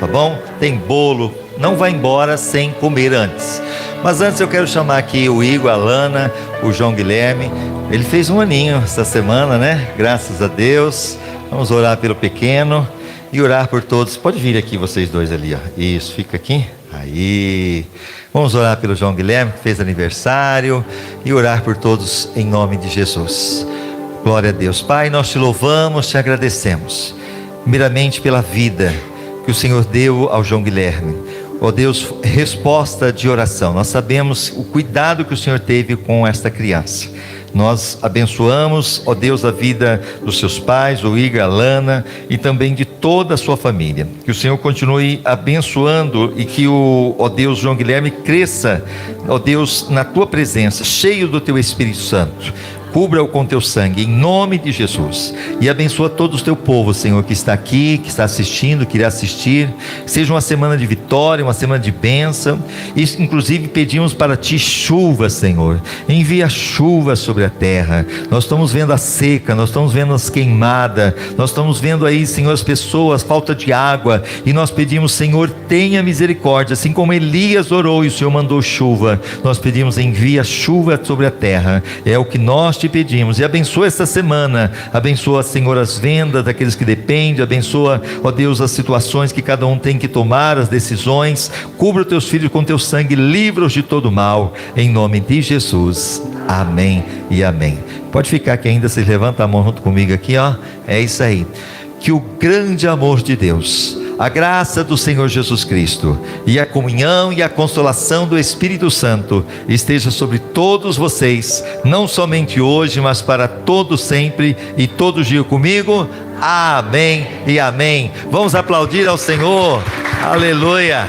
tá bom? Tem bolo, não vai embora sem comer antes. Mas antes eu quero chamar aqui o Igor, a Lana, o João Guilherme. Ele fez um aninho essa semana, né? Graças a Deus. Vamos orar pelo pequeno e orar por todos. Pode vir aqui vocês dois ali, ó. Isso, fica aqui. Aí. Vamos orar pelo João Guilherme, que fez aniversário, e orar por todos em nome de Jesus. Glória a Deus. Pai, nós te louvamos, te agradecemos, primeiramente pela vida que o Senhor deu ao João Guilherme. Ó Deus, resposta de oração. Nós sabemos o cuidado que o Senhor teve com esta criança. Nós abençoamos, ó Deus, a vida dos seus pais, o Igor, a Lana, e também de toda a sua família. Que o Senhor continue abençoando e que ó Deus, João Guilherme cresça, ó Deus, na tua presença, cheio do teu Espírito Santo. Cubra-o com teu sangue, em nome de Jesus. E abençoa todo o teu povo, Senhor, que está aqui, que está assistindo, que irá assistir. Seja uma semana de vitória, uma semana de bênção. E inclusive pedimos para ti chuva, Senhor. Envia chuva sobre a terra. Nós estamos vendo a seca, nós estamos vendo as queimadas, nós estamos vendo aí, Senhor, as pessoas, falta de água. E nós pedimos, Senhor, tenha misericórdia. Assim como Elias orou e o Senhor mandou chuva, nós pedimos, envia chuva sobre a terra. É o que nós te pedimos. E abençoa esta semana. Abençoa, Senhor, as vendas daqueles que dependem. Abençoa, ó Deus, as situações que cada um tem que tomar, as decisões. Cubra os teus filhos com teu sangue, livra-os de todo mal, em nome de Jesus. Amém e amém. Pode ficar aqui ainda, vocês levantam a mão junto comigo aqui, ó. É isso aí. Que o grande amor de Deus, a graça do Senhor Jesus Cristo e a comunhão e a consolação do Espírito Santo esteja sobre todos vocês, não somente hoje, mas para todo sempre e todo dia comigo. Amém e amém. Vamos aplaudir ao Senhor. Aleluia.